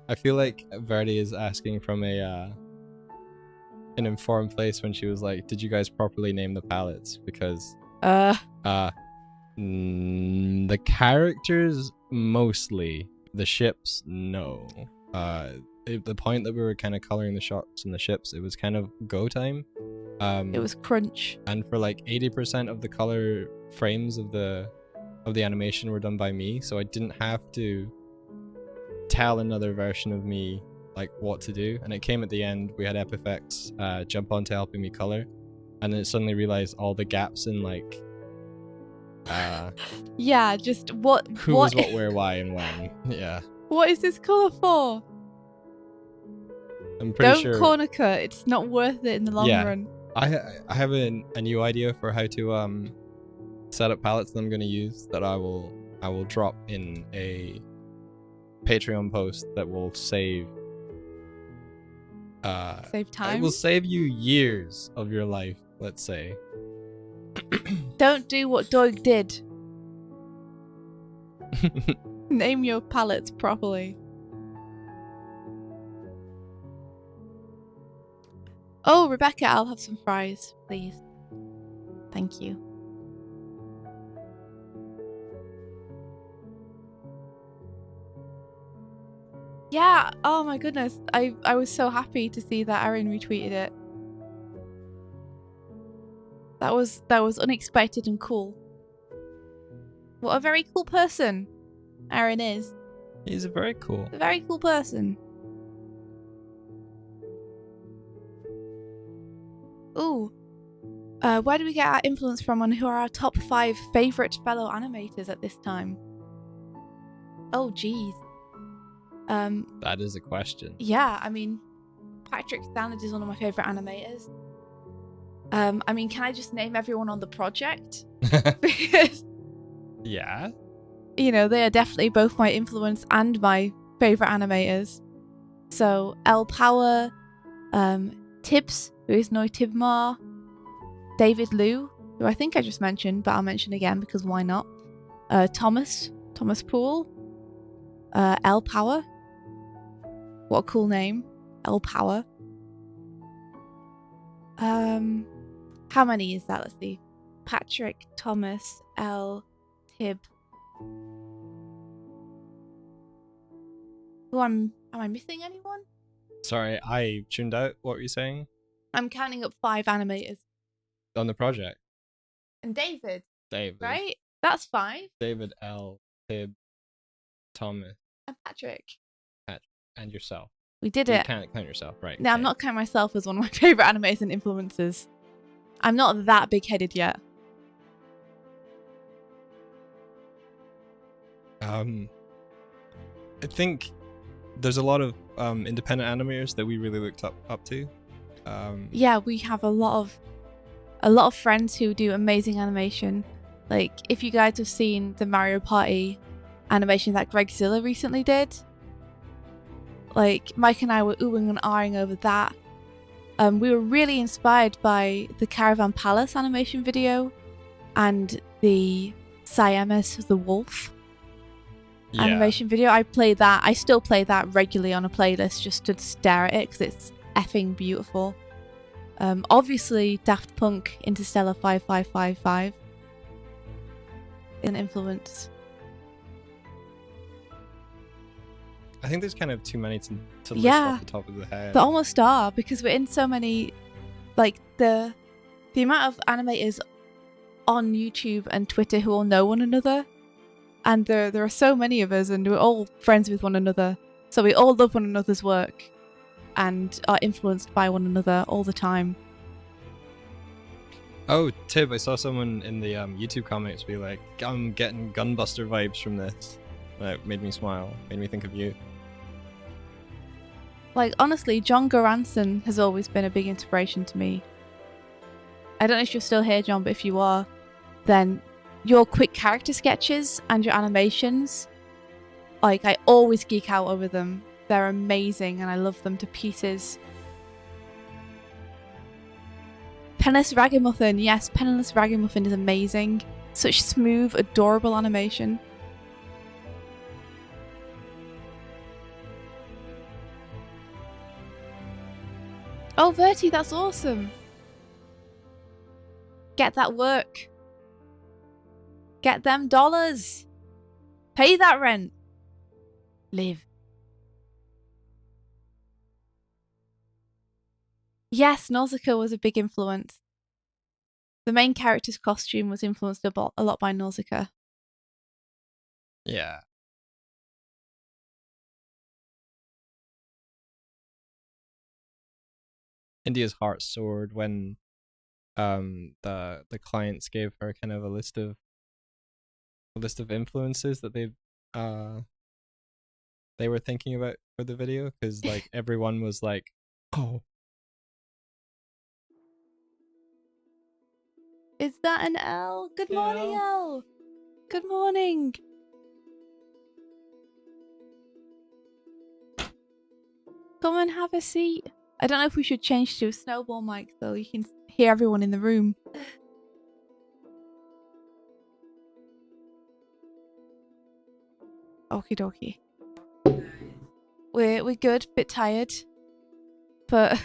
I feel like Verdi is asking from an informed place when she was like, did you guys properly name the palettes? Because the characters mostly, the ships no. The point that we were kind of coloring the shots and the ships, it was kind of go time. It was crunch. And for like 80% of the color frames of the animation were done by me, so I didn't have to tell another version of me like what to do. And it came at the end. We had Epifx jump onto helping me color, and then suddenly realized all the gaps in like yeah, just what who was what, where, why, and when. Yeah. What is this colour for? I'm pretty sure. Don't corner cut. It's not worth it in the long run. I have a new idea for how to set up palettes that I'm going to use that I will drop in a Patreon post that will save time. It will save you years of your life, let's say. Don't do what Doig did. Name your palettes properly. Oh, Rebecca, I'll have some fries, please. Thank you. Yeah, oh my goodness. I was so happy to see that Aaron retweeted it. That was unexpected and cool. What a very cool person Aaron is. He's a very cool person. Ooh. Where do we get our influence from, and who are our top 5 favourite fellow animators at this time? Oh, geez. That is a question. Yeah, I mean, Patrick Standard is one of my favourite animators. I mean, can I just name everyone on the project? Because, yeah, you know, they are definitely both my influence and my favourite animators. So, L Power, Tibbs, who is Noi Tibmar, David Liu, who I think I just mentioned, but I'll mention again because why not? Thomas Poole, L Power. What a cool name, L Power. How many is that? Let's see. Patrick, Thomas, L, Tib. Am I missing anyone? Sorry, I tuned out. What were you saying? I'm counting up 5 animators. On the project. And David. David. Right? That's 5. David, L, Tib, Thomas. And Patrick. And yourself. We did you it. You can't count yourself, right? No, okay. I'm not counting myself as one of my favourite animators and influencers. I'm not that big-headed yet. I think there's a lot of independent animators that we really looked up to. Yeah, we have a lot of friends who do amazing animation. Like, if you guys have seen the Mario Party animation that Greg Zilla recently did, like, Mike and I were oohing and ahhing over that. We were really inspired by the Caravan Palace animation video and the Siamese the Wolf animation video. I still play that regularly on a playlist just to stare at it because it's effing beautiful. Obviously, Daft Punk Interstellar 5555 an influence. I think there's kind of too many to list off the top of the head. There almost are, because we're in so many, like, the amount of animators on YouTube and Twitter who all know one another, and there are so many of us, and we're all friends with one another, so we all love one another's work and are influenced by one another all the time. Oh, Tib, I saw someone in the YouTube comments be like, I'm getting Gunbuster vibes from this. That made me smile, made me think of you. Like, honestly, John Goranson has always been a big inspiration to me. I don't know if you're still here, John, but if you are, then your quick character sketches and your animations, like, I always geek out over them. They're amazing and I love them to pieces. Penniless Ragamuffin, yes, Penniless Ragamuffin is amazing. Such smooth, adorable animation. Oh, Verti, that's awesome. Get that work. Get them dollars. Pay that rent. Live. Yes, Nausicaa was a big influence. The main character's costume was influenced a lot by Nausicaa. Yeah. India's heart soared when the clients gave her kind of a list of influences that they were thinking about for the video, because like everyone was like, oh, is that an L? Good morning, L. Good morning. Come and have a seat. I don't know if we should change to a snowball mic though. You can hear everyone in the room. Okie dokie. We're good. Bit tired, but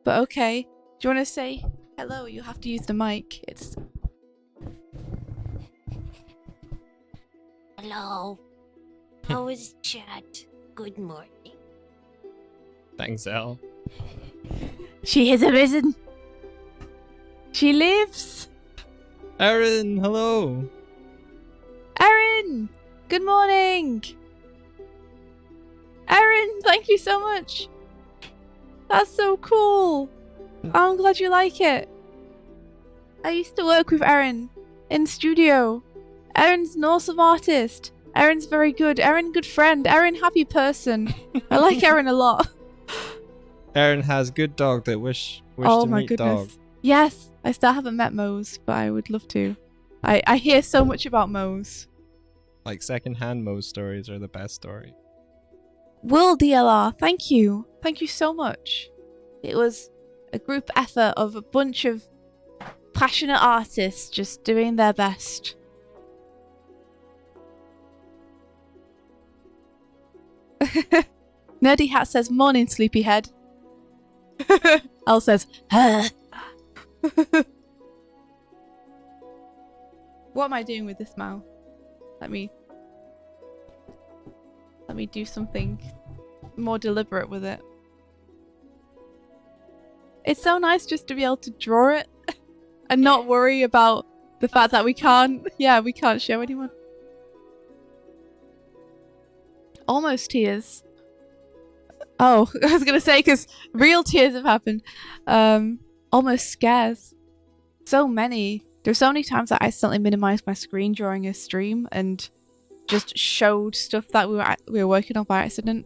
okay. Do you want to say hello? You have to use the mic. It's hello. How is chat? Good morning. Thanks, Elle. She has arisen. She lives. Erin, hello. Erin, good morning. Erin, thank you so much. That's so cool. I'm glad you like it. I used to work with Erin in studio. Erin's an awesome artist. Erin's very good. Erin, good friend. Erin, happy person. I like Erin a lot. Erin has good dog that wish to meet dog. Yes, I still haven't met Mose, but I would love to. I hear so much about Mose. Like secondhand Mose stories are the best story. Will DLR, thank you. Thank you so much. It was a group effort of a bunch of passionate artists just doing their best. Nerdy Hat says, morning, sleepyhead. Elle says, what am I doing with this mouth? Let me do something more deliberate with it. It's so nice just to be able to draw it and not worry about the fact that we can't show anyone. Almost tears. Oh, I was gonna say, because real tears have happened. Almost scares. So many. There's so many times that I accidentally minimized my screen during a stream and just showed stuff that we were working on by accident.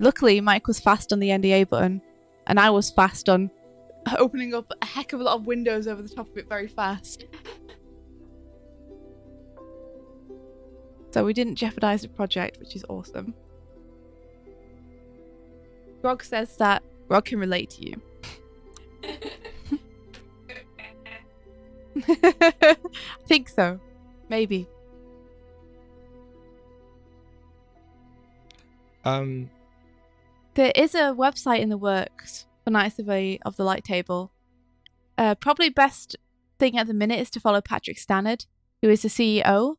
Luckily, Mike was fast on the NDA button, and I was fast on opening up a heck of a lot of windows over the top of it very fast. So we didn't jeopardize the project, which is awesome. Grog says that Grog can relate to you. I think so. Maybe. There is a website in the works for Night Survey of the Light Table. Probably best thing at the minute is to follow Patrick Stannard, who is the CEO,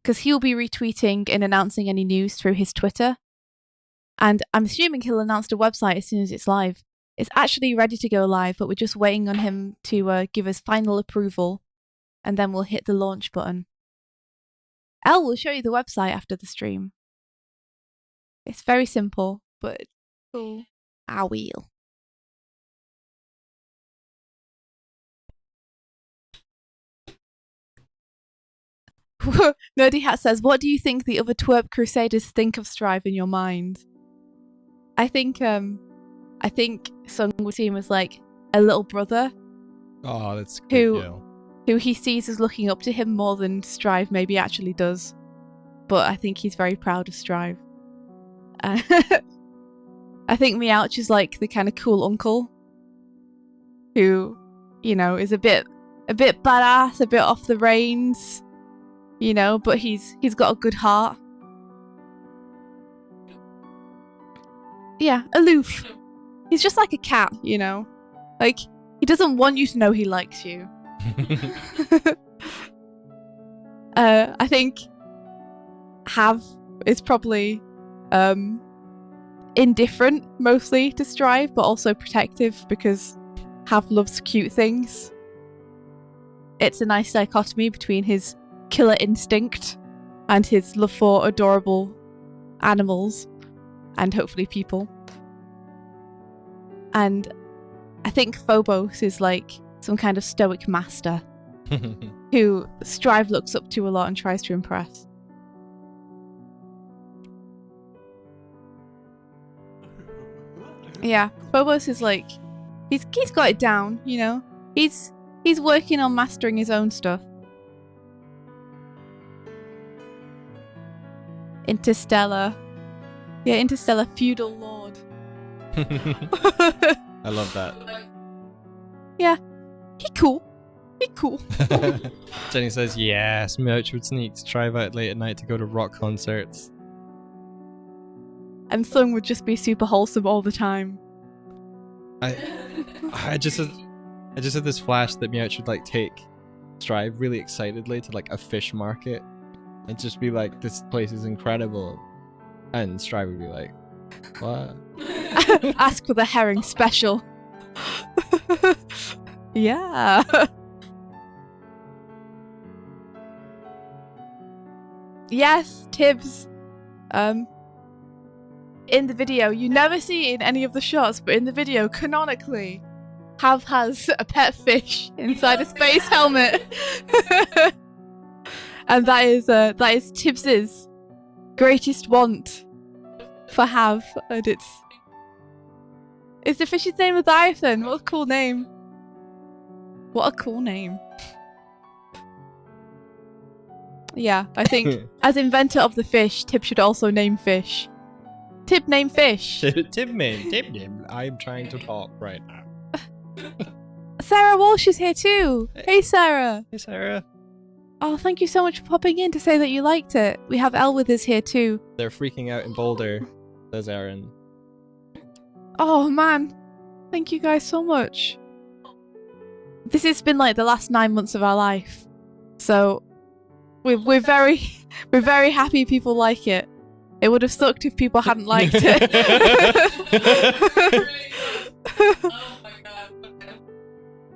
because he'll be retweeting and announcing any news through his Twitter. And I'm assuming he'll announce the website as soon as it's live. It's actually ready to go live, but we're just waiting on him to give us final approval, and then we'll hit the launch button. Elle will show you the website after the stream. It's very simple, but it's cool. I will. Nerdy Hat says, what do you think the other TWRP Crusaders think of Strive in your mind? I think Sung would see him as like a little brother. Oh, that's good. Who he sees as looking up to him more than Strive maybe actually does. But I think he's very proud of Strive. I think Meowch is like the kind of cool uncle who, you know, is a bit badass, a bit off the reins, you know, but he's got a good heart. Yeah, aloof. He's just like a cat, you know? Like, he doesn't want you to know he likes you. I think Hav is probably indifferent mostly to Strive, but also protective because Hav loves cute things. It's a nice dichotomy between his killer instinct and his love for adorable animals and hopefully people. And I think Phobos is like some kind of stoic master who Strive looks up to a lot and tries to impress. Yeah, Phobos is like he's got it down, you know. He's working on mastering his own stuff. Interstellar. Yeah, Interstellar feudal lord. I love that. Yeah. He cool. Jenny says, yes, Meowch would sneak to drive out late at night to go to rock concerts. And Sung would just be super wholesome all the time. I just had this flash that Meowch would like take Strive really excitedly to like a fish market and just be like, this place is incredible. And Strive would be like, what? Ask for the herring special. Yeah. Yes, Tibbs. In the video, you never see it in any of the shots, but in the video, canonically, Hav has a pet fish inside a space helmet. And that is Tibbs's greatest want for Hav, and it's the fish's name Leviathan. What a cool name. What a cool name. Yeah, I think as inventor of the fish, Tib should also name fish. Tib name fish. Tib name. I'm trying to talk right now. Sarah Walsh is here too. Hey Sarah. Hey Sarah. Oh, thank you so much for popping in to say that you liked it. We have Elle with us here too. They're freaking out in Boulder, says Aaron. Oh man, thank you guys so much. This has been like the last 9 months of our life, so we're very happy people like it. It would have sucked if people hadn't liked it. Oh my god.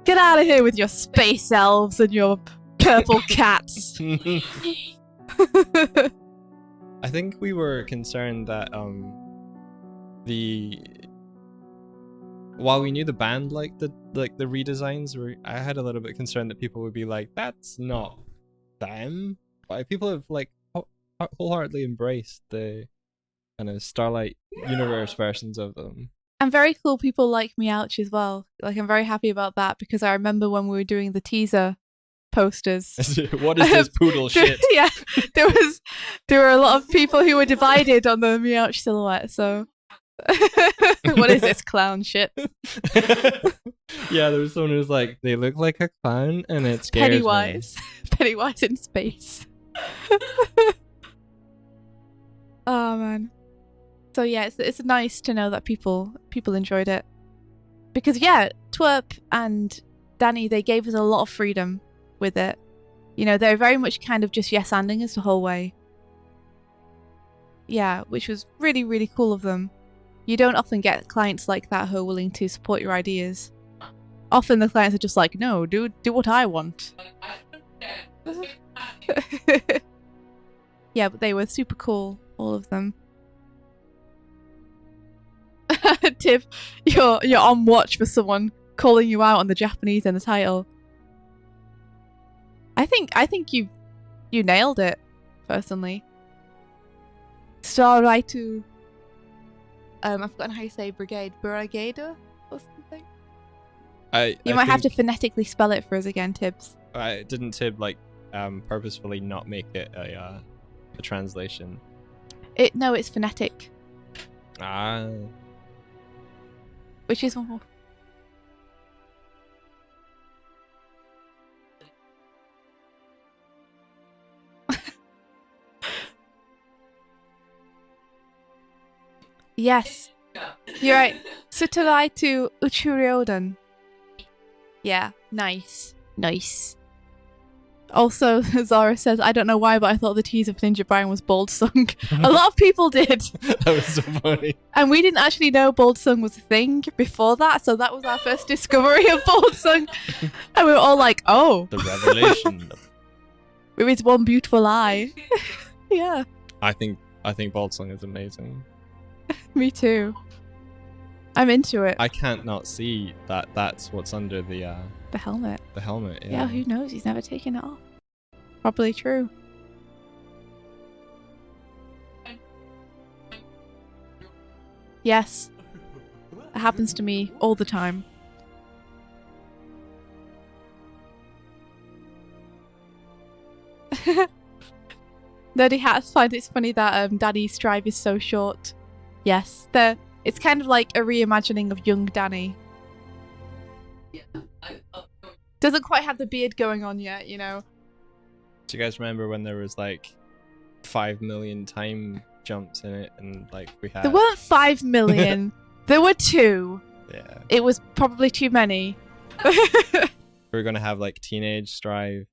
Get out of here with your space elves and your purple cats. I think we were concerned that while we knew the band liked the redesigns, I had a little bit concerned that people would be like, that's not them. But people have like wholeheartedly embraced the kind of Starlight universe versions of them. And very cool people like Meowch as well. Like, I'm very happy about that because I remember when we were doing the teaser posters. What is this poodle shit? Yeah, there were a lot of people who were divided on the Meowch silhouette. So, what is this clown shit? Yeah, there was someone who was like, they look like a clown, and it scares Pennywise, Pennywise in space. Oh man. So yeah, it's nice to know that people enjoyed it, because yeah, TWRP and Danny, they gave us a lot of freedom with it. You know, they're very much kind of just yes-anding us the whole way. Yeah, which was really, really cool of them. You don't often get clients like that who are willing to support your ideas. Often the clients are just like, no, do what I want. Yeah, but they were super cool, all of them. Tib, you're on watch for someone calling you out on the Japanese in the title. I think you nailed it, personally. Starlight I've forgotten how you say brigade. Brigade or something? You might have to phonetically spell it for us again, Tibbs. I didn't Tib purposefully not make it a translation. No, it's phonetic. Ah. Which is one more. Yes, you're right. Suturai to Uchuryodan. Yeah, nice. Also, Zara says, I don't know why, but I thought the teaser for Ninja Brian was Bold Sung. A lot of people did. That was so funny. And we didn't actually know Bold Sung was a thing before that, so that was our first discovery of Bold Sung. And we were all like, oh. The revelation. With his one beautiful eye. Yeah. I think Bold Sung is amazing. Me too. I'm into it. I can't not see that that's what's under the helmet. The helmet, yeah. Yeah, who knows? He's never taken it off. Probably true. Yes. It happens to me all the time. Nerdy Hats finds it funny that Danny's strive is so short. Yes, it's kind of like a reimagining of young Danny. Doesn't quite have the beard going on yet, you know. Do you guys remember when there was like 5 million time jumps in it, and like we had? There weren't 5 million. There were 2. Yeah. It was probably too many. We're gonna have like teenage strive,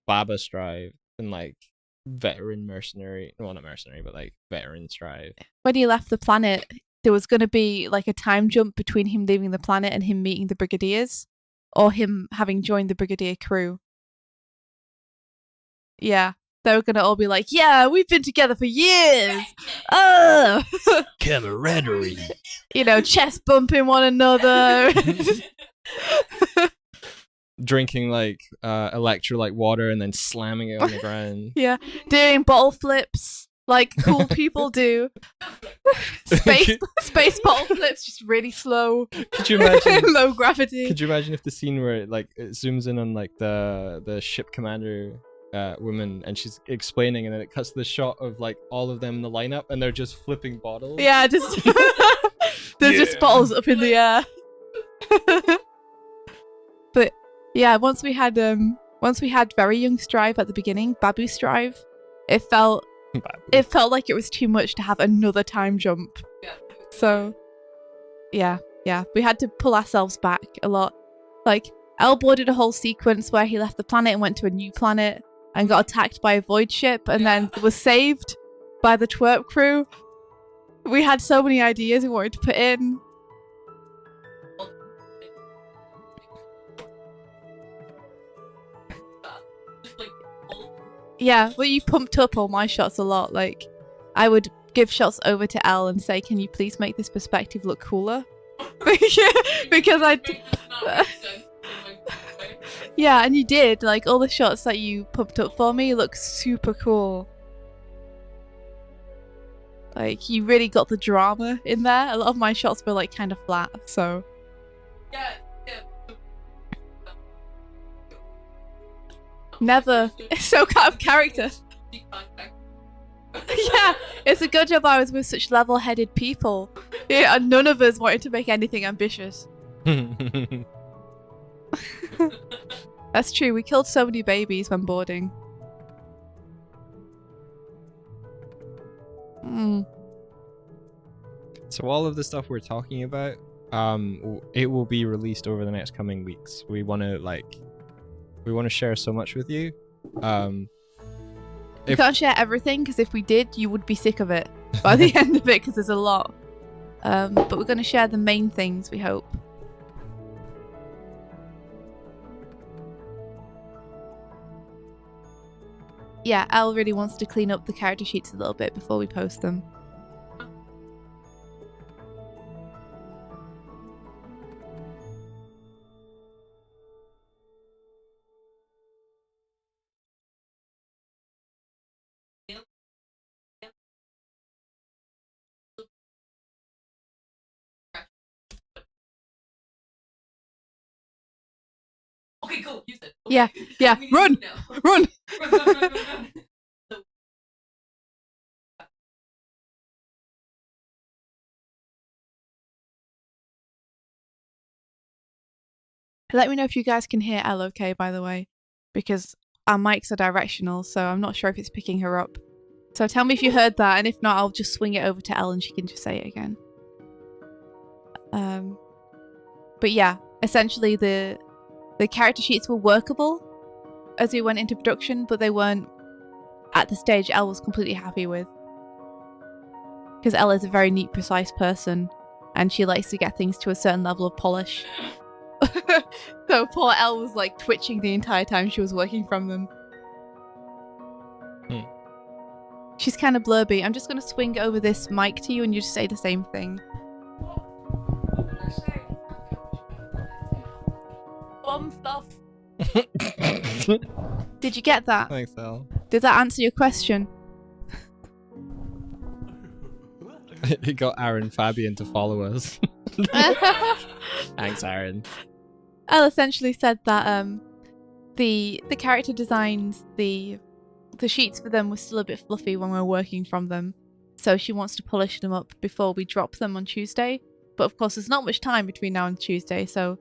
Baba strive, and like veteran mercenary. Well, not mercenary, but like veteran strive. When he left the planet, there was going to be like a time jump between him leaving the planet and him meeting the Brigadiers, or him having joined the Brigadier crew. Yeah, they were going to all be like, yeah, we've been together for years. Oh, camaraderie. You know, chest bumping one another. Drinking like electrolyte water and then slamming it on the ground. Yeah, doing bottle flips like cool people do. Space bottle flips, just really slow. Could you imagine low gravity? Could you imagine if the scene where it zooms in on like the ship commander woman, and she's explaining, and then it cuts to the shot of like all of them in the lineup, and they're just flipping bottles. Yeah, just there's just bottles up in the air. But yeah, once we had very young Strive at the beginning, Babu Strive, it felt like it was too much to have another time jump. So yeah, we had to pull ourselves back a lot. Like Elbow did a whole sequence where he left the planet and went to a new planet and got attacked by a void ship and then was saved by the TWRP crew. We had so many ideas we wanted to put in. Yeah, well, you pumped up all my shots a lot. Like, I would give shots over to Elle and say, can you please make this perspective look cooler? Because yeah, and you did. Like, all the shots that you pumped up for me look super cool. Like, you really got the drama in there. A lot of my shots were like kind of flat, so. Yeah. Never. It's so out of character. Yeah, it's a good job I was with such level-headed people. Yeah, and none of us wanted to make anything ambitious. That's true, we killed so many babies when boarding. So all of the stuff we're talking about, it will be released over the next coming weeks. We want to share so much with you. We can't share everything, because if we did, you would be sick of it by the end of it, because there's a lot. But we're going to share the main things, we hope. Yeah, Elle really wants to clean up the character sheets a little bit before we post them. Okay, cool. Use it. Okay. Yeah. Run! Run! Run. Let me know if you guys can hear Elle okay, by the way, because our mics are directional, so I'm not sure if it's picking her up. So tell me if you heard that, and if not, I'll just swing it over to Elle and she can just say it again. But yeah, essentially the character sheets were workable as we went into production, but they weren't at the stage Elle was completely happy with. Because Elle is a very neat, precise person, and she likes to get things to a certain level of polish. So poor Elle was like twitching the entire time she was working from them. She's kind of blurby. I'm just going to swing over this mic to you and you just say the same thing. Bum stuff. Did you get that? Thanks, Elle. Did that answer your question? It got Aaron Fabian to follow us. Thanks, Aaron. Elle essentially said that the character designs, the sheets for them were still a bit fluffy when we were working from them, so she wants to polish them up before we drop them on Tuesday. But of course, there's not much time between now and Tuesday, so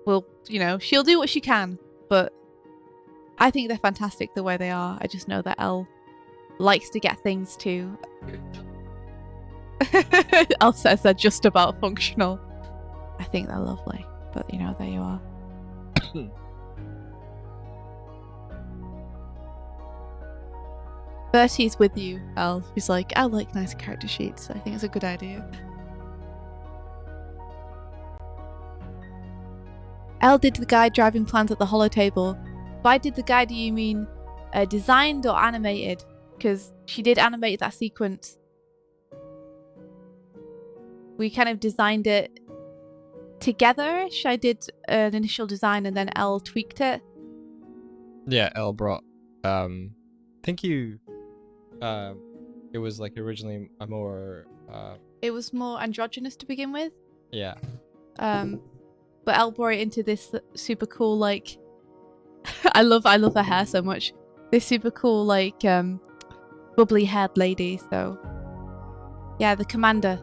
we'll, you know, she'll do what she can. But I think they're fantastic the way they are. I just know that Elle likes to get things to. Elle says they're just about functional. I think they're lovely. But, you know, there you are. Bertie's with you, Elle. She's like, I like nice character sheets. I think it's a good idea. Elle did the guide driving plans at the holo table. By did the guide, do you mean designed or animated? Because she did animate that sequence. We kind of designed it together-ish. I did an initial design and then Elle tweaked it. Yeah, Elle brought. I think you. It was like originally a more. It was more androgynous to begin with. Yeah. But Elle brought it into this super cool, like. I love her hair so much. This super cool, like, bubbly haired lady. So, yeah, the commander.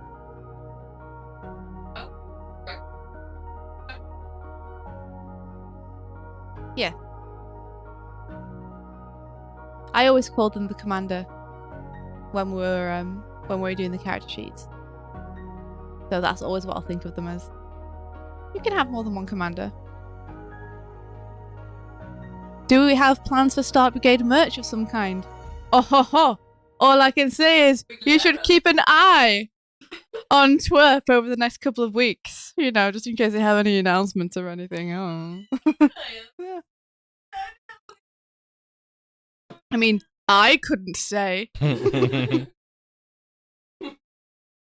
Yeah. I always called them the commander when we were doing the character sheets. So that's always what I'll think of them as. You can have more than one commander. Do we have plans for Starlight Brigade merch of some kind? Oh ho ho! All I can say is you should keep an eye on TWRP over the next couple of weeks. You know, just in case they have any announcements or anything. Oh. Yeah. I mean, I couldn't say. Would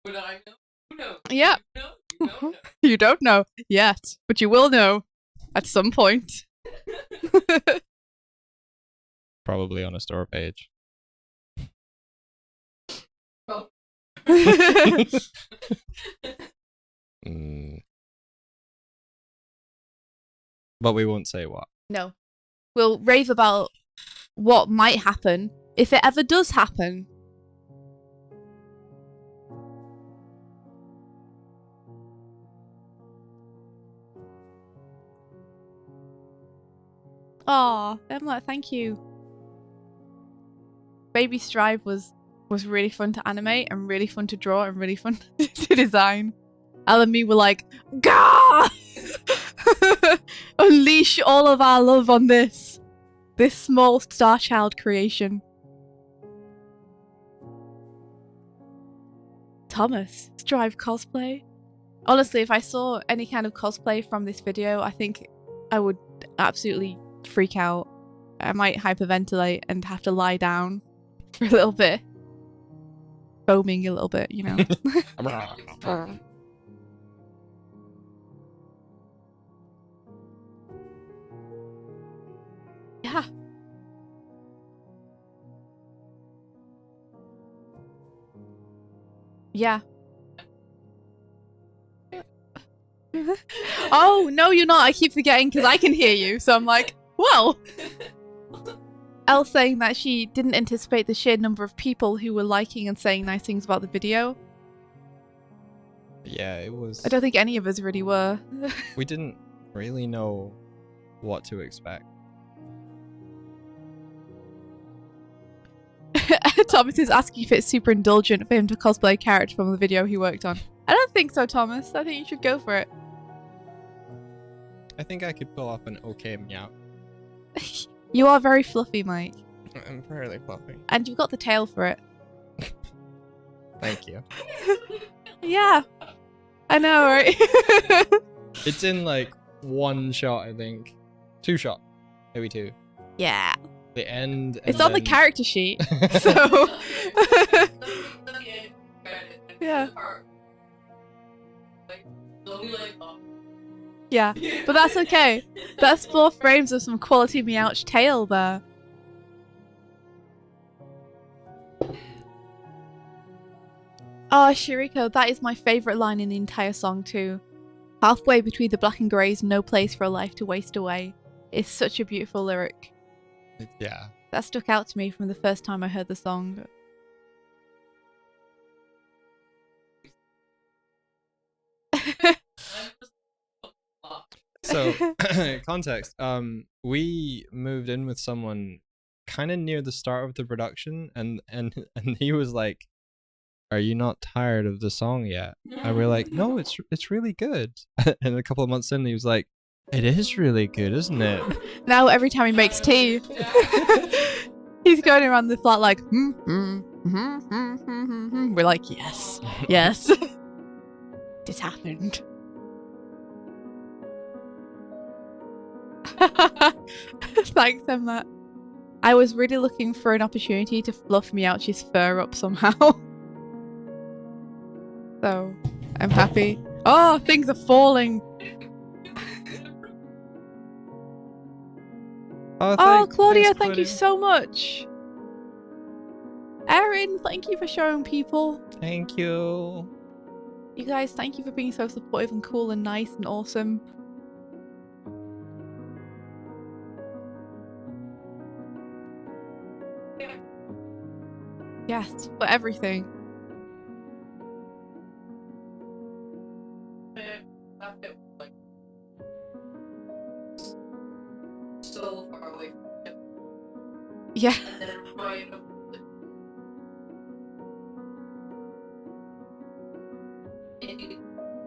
I know? Who knows? Yeah. You know? You don't know. You don't know yet, but you will know at some point. Probably on a store page. But we won't say what. No. We'll rave about what might happen if it ever does happen. Aw, Emma, thank you. Baby Strive was really fun to animate and really fun to draw and really fun to design. Al and me were like, Gah! Unleash all of our love on this small star child creation. Thomas, Strive cosplay. Honestly, if I saw any kind of cosplay from this video, I think I would absolutely freak out. I might hyperventilate and have to lie down for a little bit. Foaming a little bit, you know. Yeah. Yeah. Oh, no, you're not. I keep forgetting because I can hear you. So I'm like, whoa. Elle saying that she didn't anticipate the sheer number of people who were liking and saying nice things about the video. Yeah, it was... I don't think any of us really were. We didn't really know what to expect. Thomas is asking if it's super indulgent for him to cosplay a character from the video he worked on. I don't think so, Thomas. I think you should go for it. I think I could pull off an okay meow. You are very fluffy, Mike. I'm fairly fluffy. And you've got the tail for it. Thank you. Yeah. I know, right? It's in like one shot, I think. 2 shots. Maybe 2. Yeah. The end. It's on the character sheet. So. Yeah. Yeah, but that's okay. That's 4 frames of some quality Meowch tail there. Oh, Shiriko, that is my favourite line in the entire song too. Halfway between the black and greys, no place for a life to waste away. It's such a beautiful lyric. Yeah. That stuck out to me from the first time I heard the song. So, context. We moved in with someone kind of near the start of the production, and he was like, "Are you not tired of the song yet?" And we're like, "No, it's really good." And a couple of months in, he was like, "It is really good, isn't it?" Now every time he makes tea, he's going around the flat like, We're like, yes, yes, it happened. Thanks, Emma. I was really looking for an opportunity to fluff Meowch's fur up somehow. So, I'm happy. Oh, things are falling. Oh, Claudia, thanks, thank you so much. Erin, thank you for showing people. Thank you. You guys, thank you for being so supportive and cool and nice and awesome. Yes, for everything. So far away. Yeah. And then right up.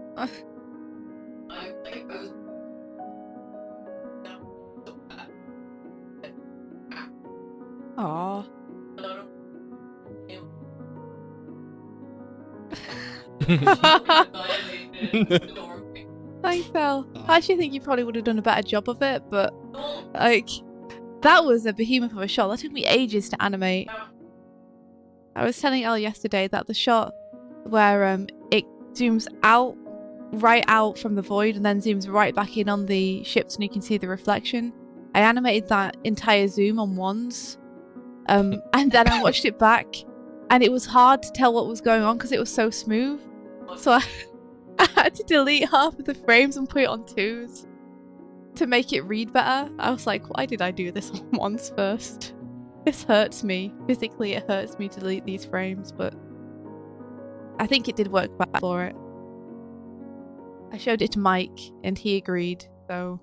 I was so bad. Aww. Thanks, Elle. I actually think you probably would have done a better job of it, but like that was a behemoth of a shot. That took me ages to animate. I was telling Elle yesterday that the shot where it zooms out, right out from the void, and then zooms right back in on the ship so you can see the reflection. I animated that entire zoom on ones, and then I watched it back, and it was hard to tell what was going on because it was so smooth. So I had to delete half of the frames and put it on 2s to make it read better. I was like, why did I do this once first? This hurts me. Physically, it hurts me to delete these frames, but I think it did work back for it. I showed it to Mike and he agreed, so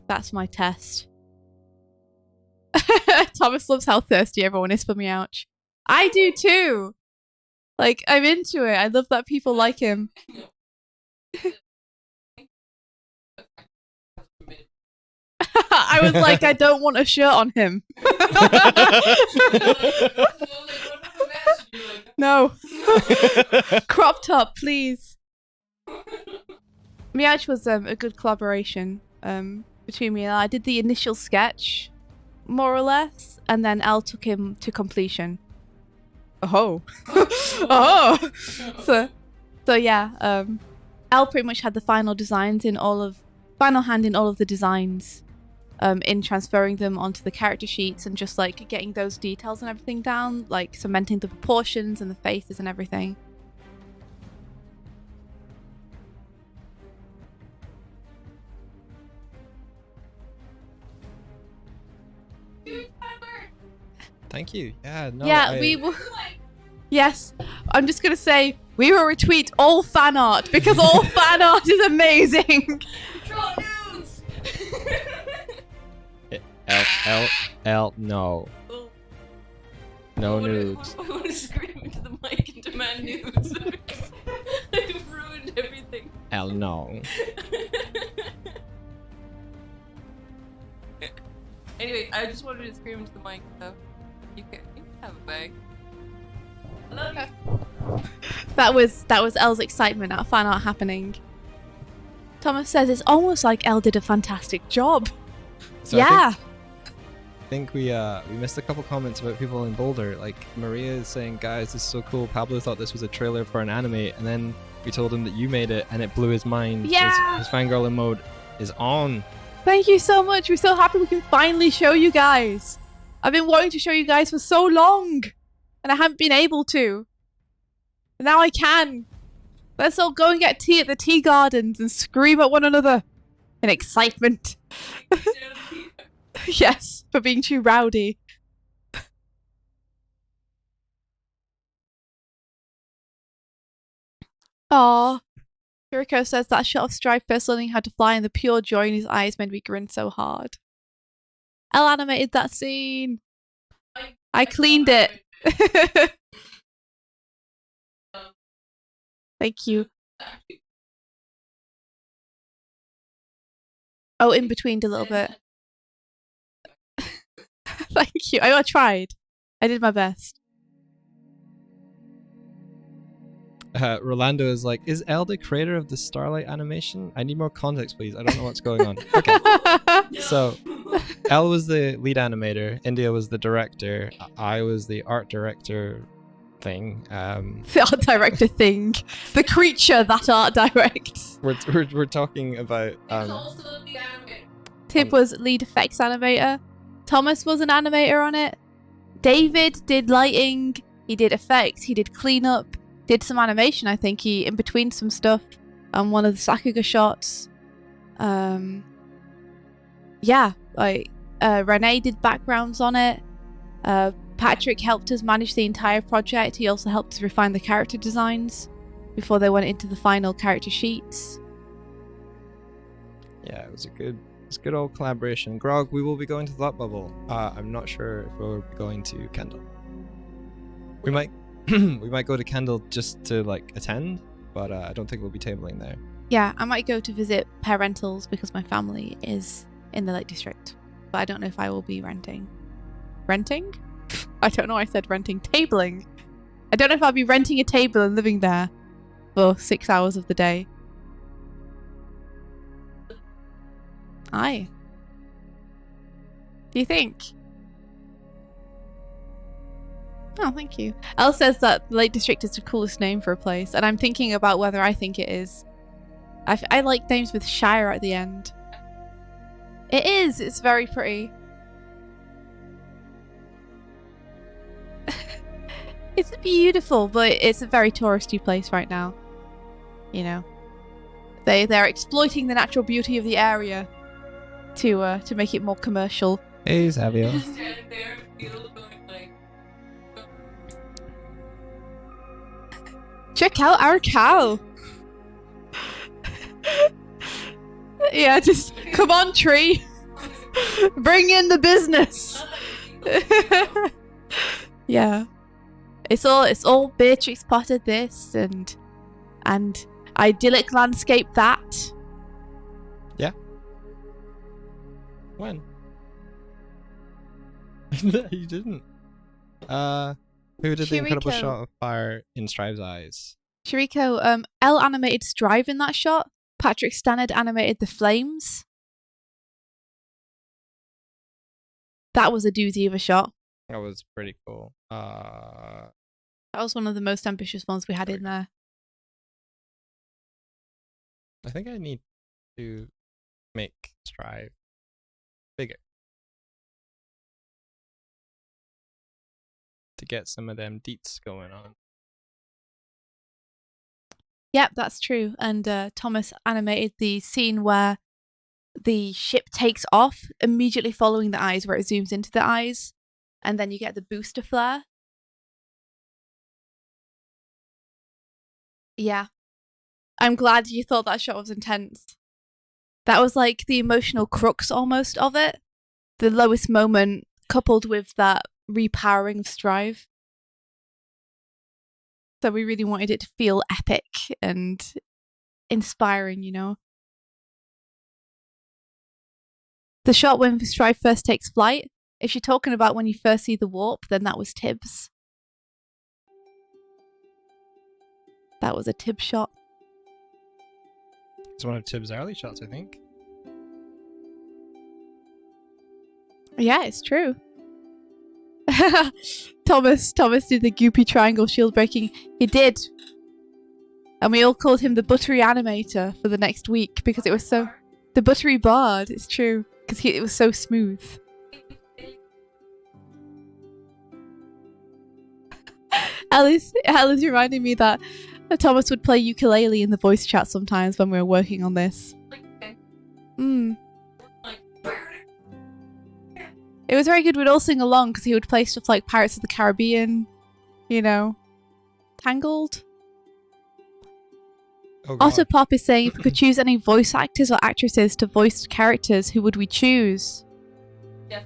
that's my test. Thomas loves how thirsty everyone is for Meowch. I do too! Like, I'm into it. I love that people like him. I was like, I don't want a shirt on him. No. Crop top, please. Meowch was a good collaboration between me and I did the initial sketch, more or less, and then Elle took him to completion. Oh. Oh. So yeah, Elle pretty much had the final designs in final hand in all of the designs, in transferring them onto the character sheets and just like getting those details and everything down, like cementing the proportions and the faces and everything. Thank you. Yeah, no. Yeah, we will. Yes, I'm just gonna say we will retweet all fan art because all fan art is amazing. Draw nudes! L, no. No nudes. I want to scream into the mic and demand nudes. I've ruined everything. L, no. Anyway, I just wanted to scream into the mic, so you can have a bag. I love you. That was Elle's excitement at fan art happening. Thomas says it's almost like Elle did a fantastic job. So yeah. I think we missed a couple comments about people in Boulder. Like Maria is saying, guys, this is so cool. Pablo thought this was a trailer for an anime, and then we told him that you made it, and it blew his mind. Yeah. His fangirling mode is on. Thank you so much. We're so happy we can finally show you guys. I've been wanting to show you guys for so long, and I haven't been able to. And now I can. Let's all go and get tea at the tea gardens and scream at one another in excitement. Yes, for being too rowdy. Aww. Jericho says that shot of Stripe first learning how to fly and the pure joy in his eyes made me grin so hard. Elle animated that scene. I cleaned it. Thank you. Oh, in betweened a little bit. Thank you. I tried. I did my best. Rolando is like, is Elle the creator of the Starlight animation? I need more context, please. I don't know what's going on. Okay. So, Elle was the lead animator. India was the director. I was the art director thing. The art director thing. The creature that art directs. We're talking about... also the animator. Tib was lead effects animator. Thomas was an animator on it. David did lighting. He did effects. He did cleanup. Did some animation, I think. He in between some stuff on one of the Sakuga shots. Yeah, like Renee did backgrounds on it. Patrick helped us manage the entire project. He also helped us refine the character designs before they went into the final character sheets. Yeah, it was a good old collaboration. Grog, we will be going to Thought Bubble. I'm not sure if we're going to Kendall. We might we might go to Kendall just to like attend, but I don't think we'll be tabling there. Yeah, I might go to visit parentals because my family is in the Lake District, but I don't know if I will be renting. Renting? I don't know. I said renting. Tabling. I don't know if I'll be renting a table and living there for 6 hours of the day. Aye. Do you think? Oh, thank you. Elle says that the Lake District is the coolest name for a place, and I'm thinking about whether I think it is. I like names with Shire at the end. It is. It's very pretty. It's beautiful, but it's a very touristy place right now. You know, they're exploiting the natural beauty of the area to make it more commercial. Hey, Savio. Just standing there, field going like. Check out our cow. Yeah, just come on, tree. Bring in the business. Yeah, it's all Beatrix spotted this and idyllic landscape that. Yeah. When? No, you didn't. Who did the incredible Shiriko. shot of fire in Strive's eyes? Shiriko, Elle animated Strive in that shot. Patrick Stannard animated the flames. That was a doozy of a shot. That was pretty cool. That was one of the most ambitious ones we had in there. I think I need to make Strive bigger to get some of them deets going on. Yep, that's true. And Thomas animated the scene where the ship takes off immediately following the eyes, where it zooms into the eyes, and then you get the booster flare. Yeah. I'm glad you thought that shot was intense. That was like the emotional crux almost of it. The lowest moment coupled with that repowering of Strive. So we really wanted it to feel epic and inspiring, you know. The shot when Strive first takes flight, if you're talking about when you first see the warp, then that was Tibbs. That was a Tibbs shot. It's one of Tibbs' early shots, I think. Yeah, it's true. Thomas did the goopy triangle shield breaking. He did. And we all called him the buttery animator for the next week because it was so... The buttery bard, it's true. Because it was so smooth. Alice reminded me that Thomas would play ukulele in the voice chat sometimes when we were working on this. It was very good. We'd all sing along because he would play stuff like Pirates of the Caribbean, you know, Tangled. Oh, God. Autopop is saying if we could choose any voice actors or actresses to voice characters, who would we choose? Yeah.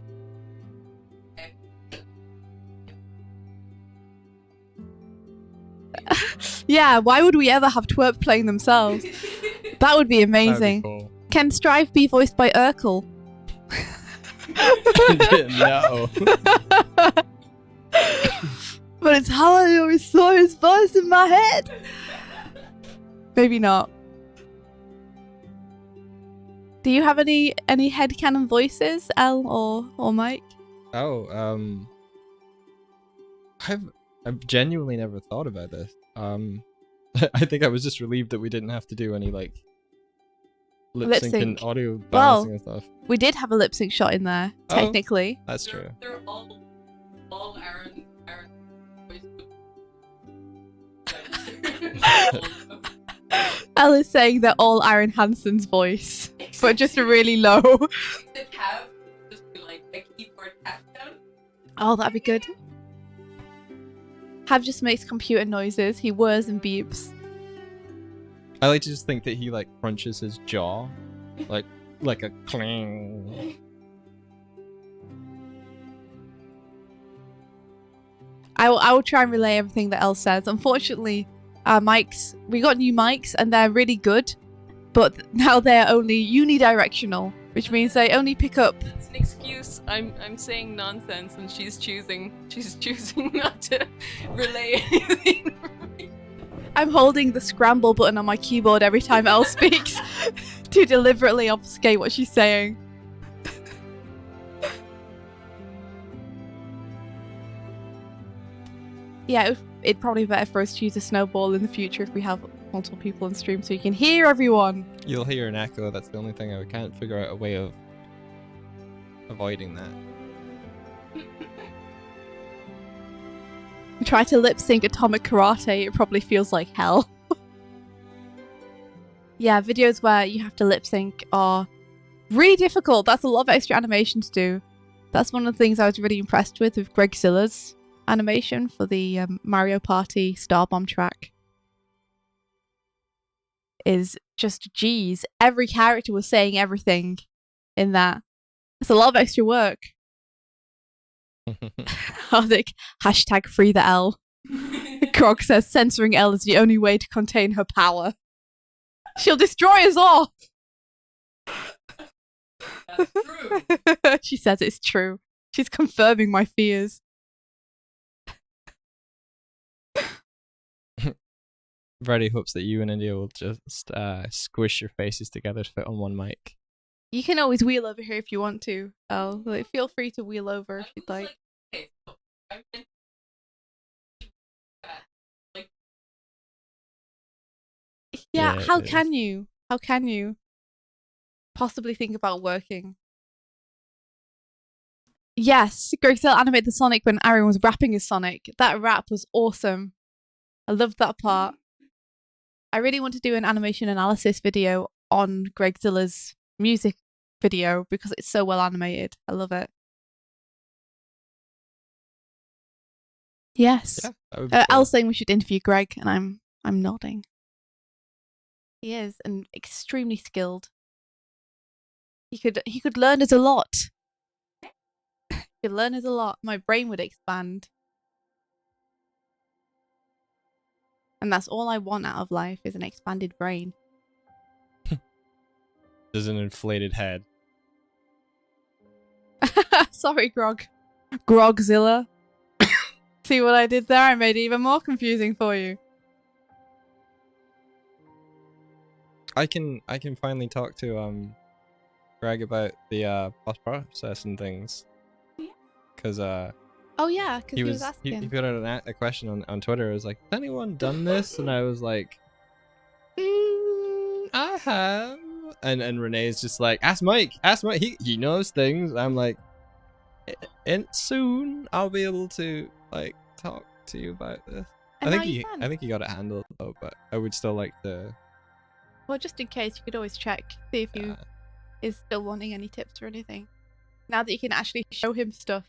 Yeah, why would we ever have TWRP playing themselves? That would be amazing. That'd be cool. Can Strive be voiced by Urkel? No. But it's how I always saw his voice in my head. Maybe not. Do you have any headcanon voices, Elle or Mike? Oh, I've genuinely never thought about this. I think I was just relieved that we didn't have to do any like lip sync and audio balancing and stuff. We did have a lip sync shot in there, technically. That's true. They're all Aaron Elle is saying they're all Aaron Hansen's voice, but just really low. The tab just be like a keyboard tap down. Oh, that'd be good. Have just makes computer noises. He whirs and beeps. I like to just think that he like crunches his jaw, like a clang. I will try and relay everything that Elle says. Unfortunately, our mics, we got new mics and they're really good, but now they're only unidirectional, which means they only pick up. It's an excuse. I'm saying nonsense and she's choosing not to relay anything. I'm holding the scramble button on my keyboard every time Elle speaks to deliberately obfuscate what she's saying. Yeah, it'd probably be better for us to use a snowball in the future if we have multiple people on stream so you can hear everyone. You'll hear an echo. That's the only thing. I can't figure out a way of avoiding that. Try to lip sync Atomic Karate, it probably feels like hell. Yeah, videos where you have to lip sync are really difficult. That's a lot of extra animation to do. That's one of the things I was really impressed with Gregzilla's animation for the Mario Party Star Bomb track. Is just, geez, every character was saying everything in that. It's a lot of extra work. Hardik, hashtag free the L. Krog says censoring L is the only way to contain her power. She'll destroy us all! That's true. She says it's true. She's confirming my fears. Brady hopes that you and India will just squish your faces together to fit on one mic. You can always wheel over here if you want to. Like, feel free to wheel over if you'd like. Okay, so I meant like Yeah, Yeah, how it is. can you? How can you possibly think about working? Yes, Gregzilla animated the Sonic when Aaron was rapping his Sonic. That rap was awesome. I loved that part. I really want to do an animation analysis video on Gregzilla's music video because it's so well animated. I love it. Yes. Yeah, that would be Al's cool. saying we should interview Greg, and I'm nodding. He is, and extremely skilled. He could learn us a lot. He could learn us a lot. My brain would expand. And that's all I want out of life, is an expanded brain. There's an inflated head. Sorry, Grog. Grogzilla. See what I did there? I made it even more confusing for you. I can finally talk to Greg about the post process and things. Because Oh yeah, because he was he asking. put out a question on Twitter. It was like, has anyone done this? And I was like, I have. And Renee's just like, ask Mike. He knows things. I'm like, and soon I'll be able to like talk to you about this. And I now you think can. I think he got it handled though, but I would still like to. Well, just in case, you could always check, see if you is still wanting any tips or anything. Now that you can actually show him stuff.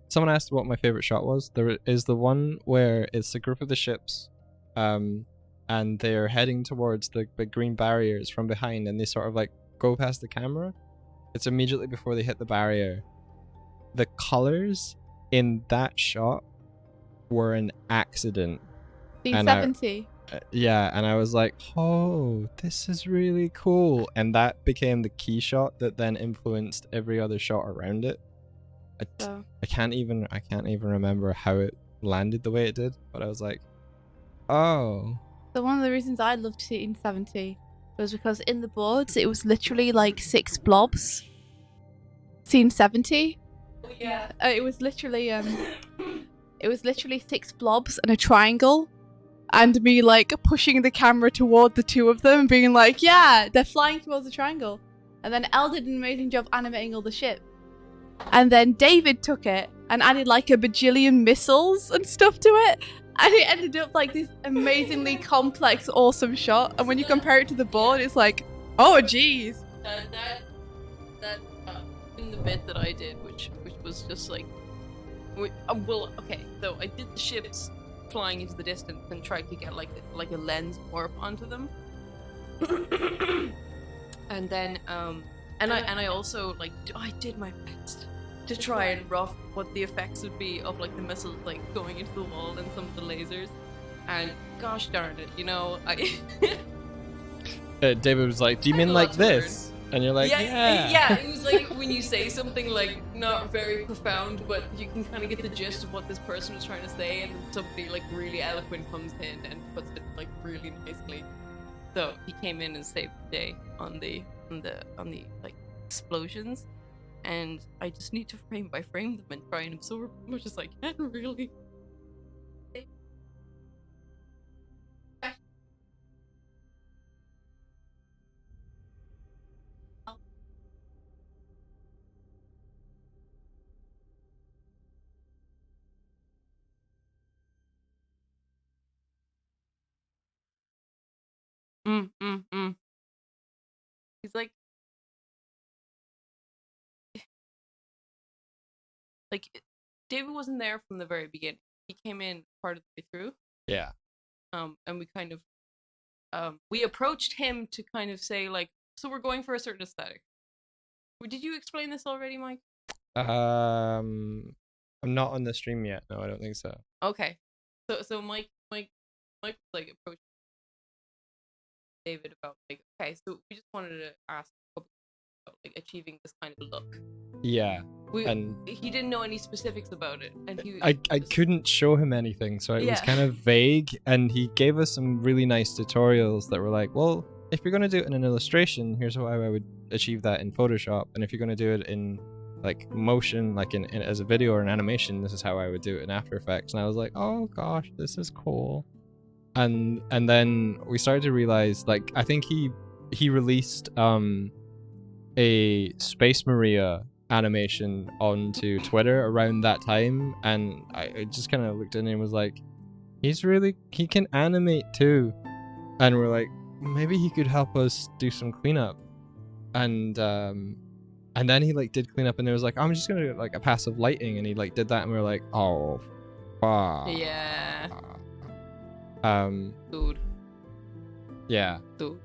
Someone asked what my favorite shot was. There is the one where it's a group of the ships, and they're heading towards the big green barriers from behind, and they sort of like go past the camera. It's immediately before they hit the barrier. The colors in that shot were an accident. Scene And 70. Yeah, and I was like, oh, this is really cool. And that became the key shot that then influenced every other shot around it. So. I can't even remember how it landed the way it did, but I was like, oh. So one of the reasons I loved Scene 70 was because in the boards it was literally like 6 blobs. Scene 70. oh, yeah. It was literally 6 blobs and a triangle, and me like pushing the camera toward the two of them, being like, yeah, they're flying towards the triangle. And then Elle did an amazing job animating all the ship. And then David took it and added like a bajillion missiles and stuff to it. And it ended up like this amazingly complex, awesome shot. And when you compare it to the board, it's like, oh, geez. That in the bit that I did, which was just like, well, okay, so I did the ships flying into the distance and tried to get like a lens warp onto them, and then and I also like I did my best to try and rough what the effects would be of like the missiles like going into the wall and some of the lasers, and gosh darn it, you know, David was like, do you mean like this? And you're like, yeah. It was like when you say something like not very profound, but you can kind of get the gist of what this person was trying to say, and then somebody like really eloquent comes in and puts it like really nicely. So he came in and saved the day on the like explosions, and I just need to frame by frame them and try and absorb as much as I can, really. He's like David wasn't there from the very beginning. He came in part of the way through. Yeah. And we kind of we approached him to kind of say like, so we're going for a certain aesthetic. Did you explain this already, Mike? I'm not on the stream yet. No, I don't think so. Okay. So Mike was like approached David about like, okay, so we just wanted to ask a couple about like achieving this kind of look. Yeah. And he didn't know any specifics about it, and I couldn't show him anything, so it was kind of vague, and he gave us some really nice tutorials that were like, well, if you're going to do it in an illustration, here's how I would achieve that in Photoshop, and if you're going to do it in like motion, like in as a video or an animation, this is how I would do it in After Effects. And I was like, oh gosh, this is cool. And then we started to realize, like, I think he released a Space Maria animation onto Twitter around that time, and I just kind of looked at him and was like, he can animate too. And we're like, maybe he could help us do some cleanup. And then he like did cleanup, and it was like, I'm just gonna do like a passive lighting, and he like did that, and we were like, oh fuck. Yeah. Dude. Yeah. Dude.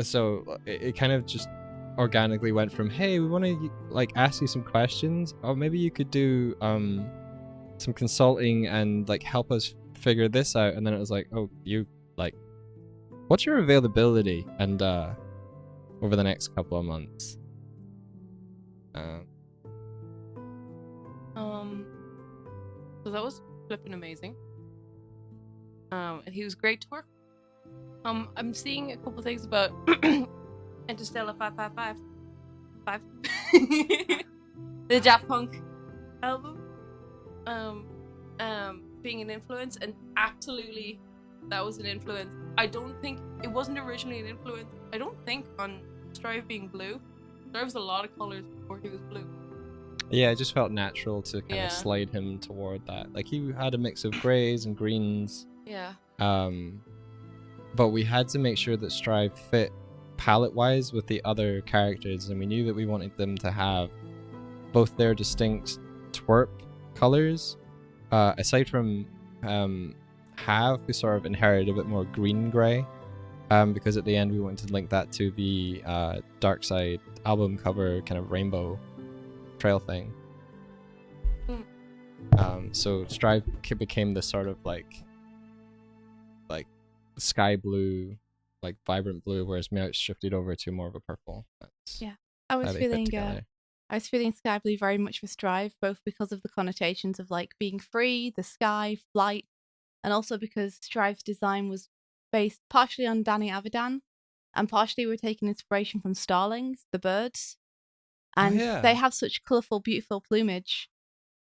So it kind of just organically went from, hey, we want to like ask you some questions, or maybe you could do some consulting and like help us figure this out. And then it was like, oh, you like, what's your availability and over the next couple of months? So that was flipping amazing. And he was great to work. I'm seeing a couple things about Interstellar 555 the Daft Punk album being an influence, and absolutely that was an influence. I don't think it wasn't originally an influence, I don't think, on Strive being blue. Strive was a lot of colors before he was blue. Yeah, it just felt natural to kind of slide him toward that. Like, he had a mix of grays and greens. Yeah. But we had to make sure that Strive fit palette-wise with the other characters, and we knew that we wanted them to have both their distinct TWRP colors, aside from Have, who sort of inherited a bit more green-gray, because at the end we wanted to link that to the Dark Side album cover kind of rainbow trail thing. So Strive became this sort of like sky blue, like vibrant blue, whereas Meowth shifted over to more of a purple. I was feeling sky blue very much for Strive, both because of the connotations of like being free, the sky, flight, and also because Strive's design was based partially on Danny Avidan, and partially we're taking inspiration from starlings, the birds, and they have such colourful, beautiful plumage,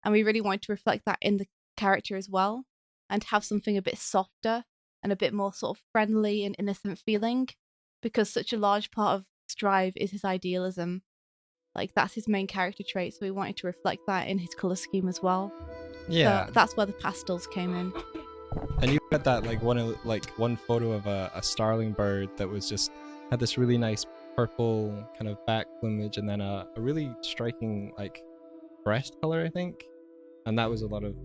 and we really wanted to reflect that in the character as well, and have something a bit softer and a bit more sort of friendly and innocent feeling, because such a large part of Strive is his idealism. Like, that's his main character trait, so we wanted to reflect that in his colour scheme as well. Yeah. So that's where the pastels came in. And you had that one photo of a starling bird that was just had this really nice purple kind of back plumage, and then a really striking like breast color, I think. And that was a lot of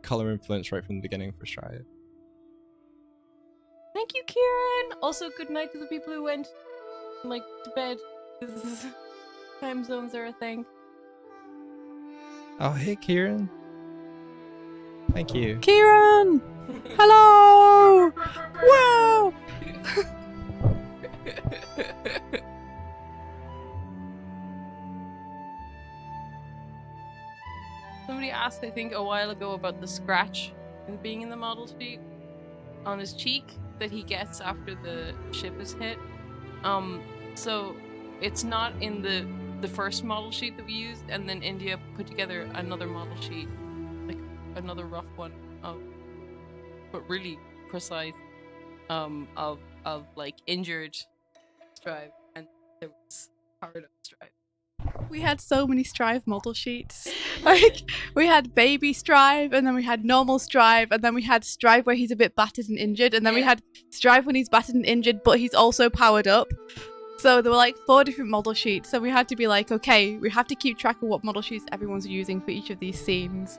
color influence right from the beginning for Strive. Thank you, Kieran. Also, good night to the people who went like to bed. Time zones are a thing. Oh, hey, Kieran. Thank you. Kieran! Hello! Wow! Somebody asked, I think, a while ago about the scratch being in the model sheet on his cheek that he gets after the ship is hit. So it's not in the first model sheet that we used, and then India put together another model sheet, like another rough one, but really precise, of like injured Strive, and it was hard on Strive. We had so many Strive model sheets. Like, we had baby Strive, and then we had normal Strive, and then we had Strive where he's a bit battered and injured, and then we had Strive when he's battered and injured, but he's also powered up. So there were like 4 different model sheets, so we had to be like, okay, we have to keep track of what model sheets everyone's using for each of these scenes.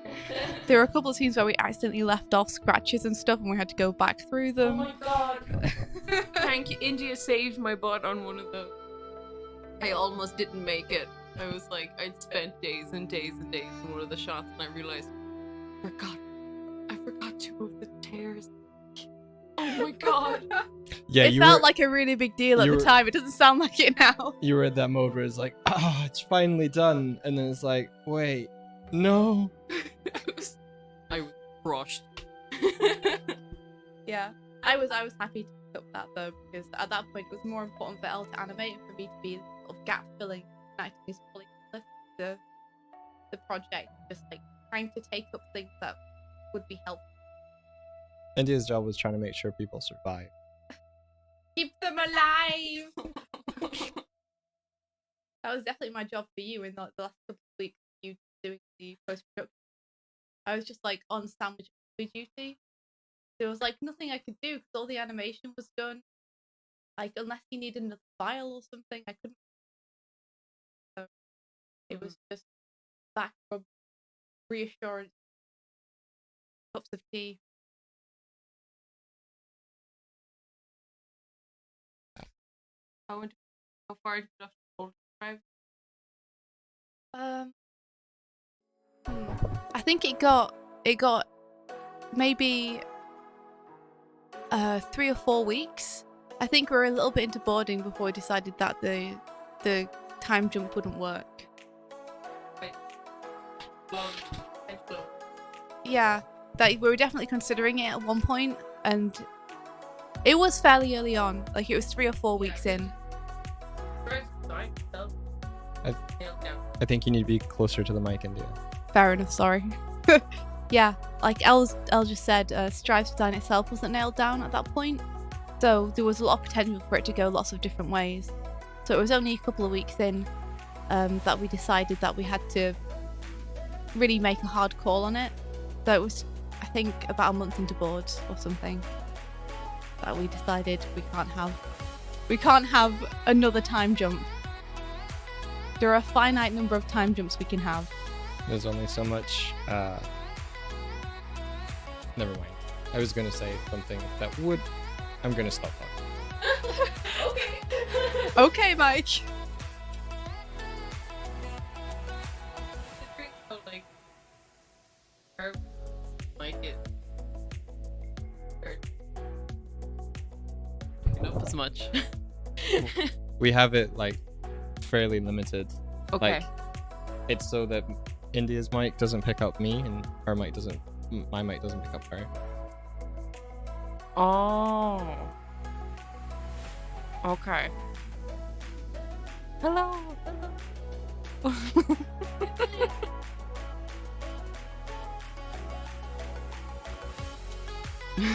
There were a couple of scenes where we accidentally left off scratches and stuff, and we had to go back through Oh them. my god. Thank you. India saved my butt on one of those. I almost didn't make it. I was like, I'd spent days and days and days in one of the shots, and I realized, I forgot 2 of the tears. Oh my god. Yeah, It felt like a really big deal at the time. It doesn't sound like it now. You were at that mode where it's like, it's finally done, and then it's like, wait, no. I was crushed. Yeah, I was happy to pick up that though, because at that point it was more important for Elle to animate and for me to be sort of gap filling, and acting as fully the project, just like trying to take up things that would be helpful. India's job was trying to make sure people survive. Keep them alive. That was definitely my job for you in the last couple of weeks. You doing the post production. I was just like on sandwich duty. There was like nothing I could do because all the animation was done. Like unless he needed another file or something, I couldn't. So it was just back rub, reassurance, cups of tea. How far did you have to drive? I think it got maybe 3 or 4 weeks. I think we were a little bit into boarding before we decided that the time jump wouldn't work. Wait. Yeah, that we were definitely considering it at one point, and it was fairly early on. Like it was 3 or 4 weeks in. I think you need to be closer to the mic, India. Fair enough, sorry. Yeah, like Elle just said, Strive's design itself wasn't nailed down at that point, so there was a lot of potential for it to go lots of different ways. So it was only a couple of weeks in that we decided that we had to really make a hard call on it. So it was, I think, about a month into boards or something that we decided we can't have another time jump. There are a finite number of time jumps we can have. There's only so much. Never mind. I was going to say something that would. I'm going to stop talking. Okay, Mike. As much. We have it like fairly limited. Okay. Like, it's so that India's mic doesn't pick up me, and my mic doesn't pick up her. Oh. Okay. Hello.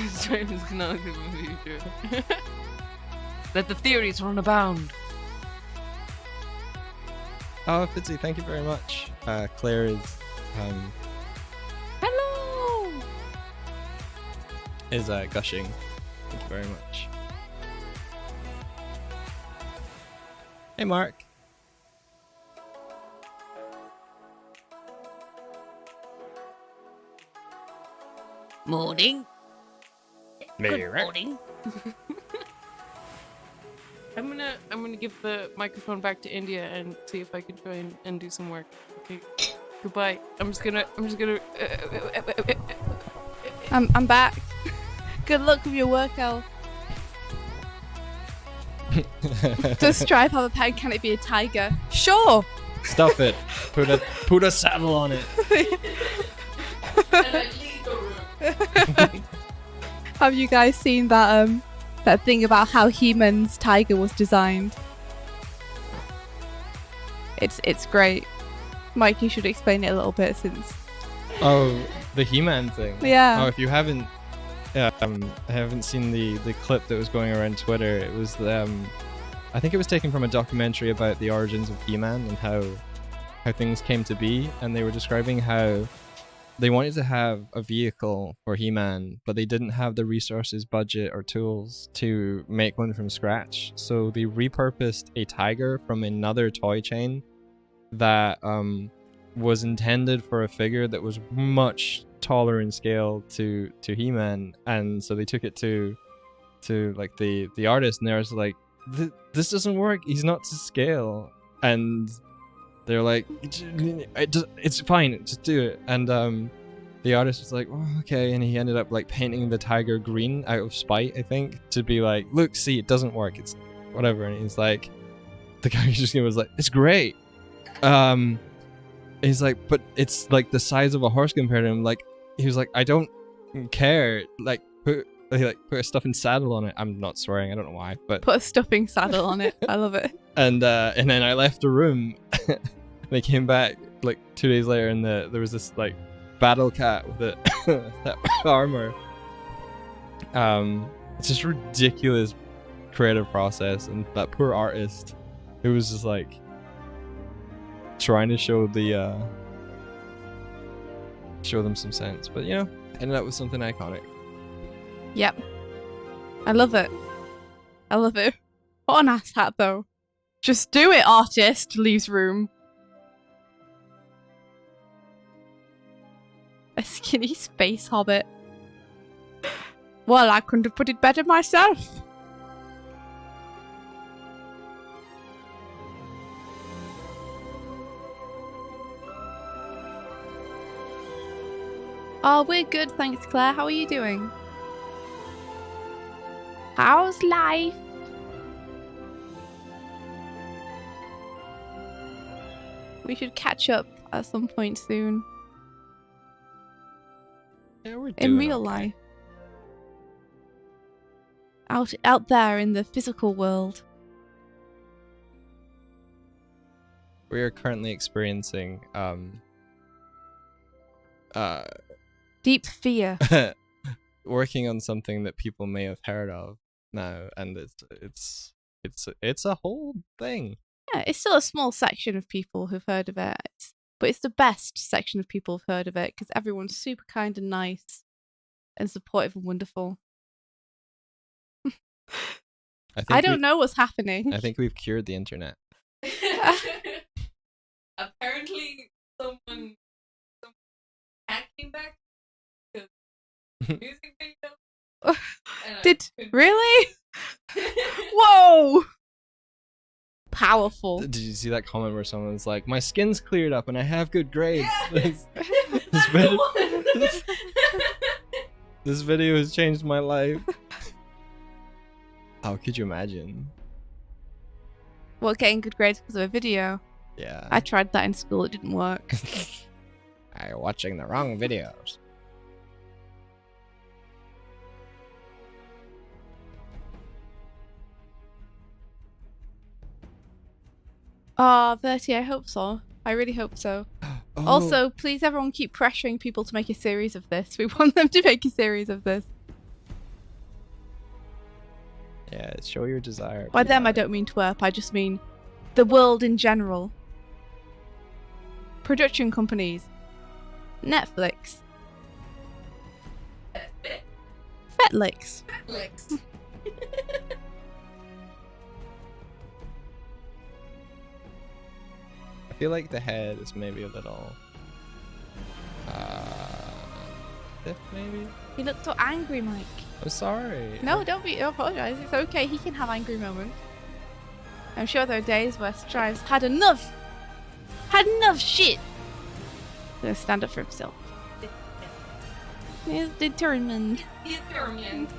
Straven's canonically in the future. Let the theories run abound. Oh, Fitzy, thank you very much. Claire is Hello. Gushing. Thank you very much. Hey, Mark. Morning. Good morning. I'm gonna give the microphone back to India and see if I can try and do some work. Okay. Goodbye. I'm just gonna. I'm back. Good luck with your work, Elle. Does Strive have a pen? Can it be a tiger? Sure. Stuff it. Put a saddle on it. Have you guys seen that thing about how He-Man's tiger was designed? It's great. Mike, you should explain it a little bit since. Oh, the He-Man thing. Yeah. Oh, if you haven't, I haven't seen the clip that was going around Twitter. It was I think it was taken from a documentary about the origins of He-Man and how things came to be, and they were describing how they wanted to have a vehicle for He-Man, but they didn't have the resources, budget, or tools to make one from scratch. So they repurposed a tiger from another toy chain that was intended for a figure that was much taller in scale to He-Man, and so they took it to like the artist, and they was like, this doesn't work. He's not to scale, and they're like, it's fine, just do it. And the artist was like, oh, okay, and he ended up like painting the tiger green out of spite, I think, to be like, look, see, it doesn't work, it's whatever. And he's like, the guy just was like, it's great. He's like, but it's like the size of a horse compared to him. Like, he was like, I don't care. Like, put a stuffing saddle on it. I'm not swearing, I don't know why, but Put a stuffing saddle on it. I love it. and then I left the room. They came back like 2 days later, and there was this like battle cat with that armor. It's just ridiculous creative process, and that poor artist who was just like trying to show them some sense, but you know, ended up with something iconic. Yep. I love it. I love it. What an asshat, though. Just do it, artist. Leaves room. A skinny space hobbit. Well, I couldn't have put it better myself. Oh, we're good, thanks, Claire. How are you doing? How's life? We should catch up at some point soon. Yeah, we're In real life. Out there in the physical world. We are currently experiencing Deep fear. working on something that people may have heard of now, and it's a whole thing. Yeah, it's still a small section of people who've heard of it. But it's the best section of people who've heard of it because everyone's super kind and nice and supportive and wonderful. I don't know what's happening. I think we've cured the internet. Apparently, some cat came back to music video. Really? Whoa! Powerful. Did you see that comment where someone's like, my skin's cleared up and I have good grades? Yes! This video has changed my life. How could you imagine? Well, getting good grades because of a video. Yeah. I tried that in school, it didn't work. You're watching the wrong videos. Oh, Verti, I hope so. I really hope so. Oh. Also, please everyone keep pressuring people to make a series of this. We want them to make a series of this. Yeah, show your desire. By them, I don't mean TWRP, I just mean the world in general. Production companies. Netflix. Fetlix. I feel like the head is maybe a little stiff, maybe? He looks so angry, Mike. I'm sorry. No, don't apologize. It's okay. He can have angry moments. I'm sure there are days where Strive's had enough. Had enough shit. He's gonna stand up for himself. He's determined. Determined.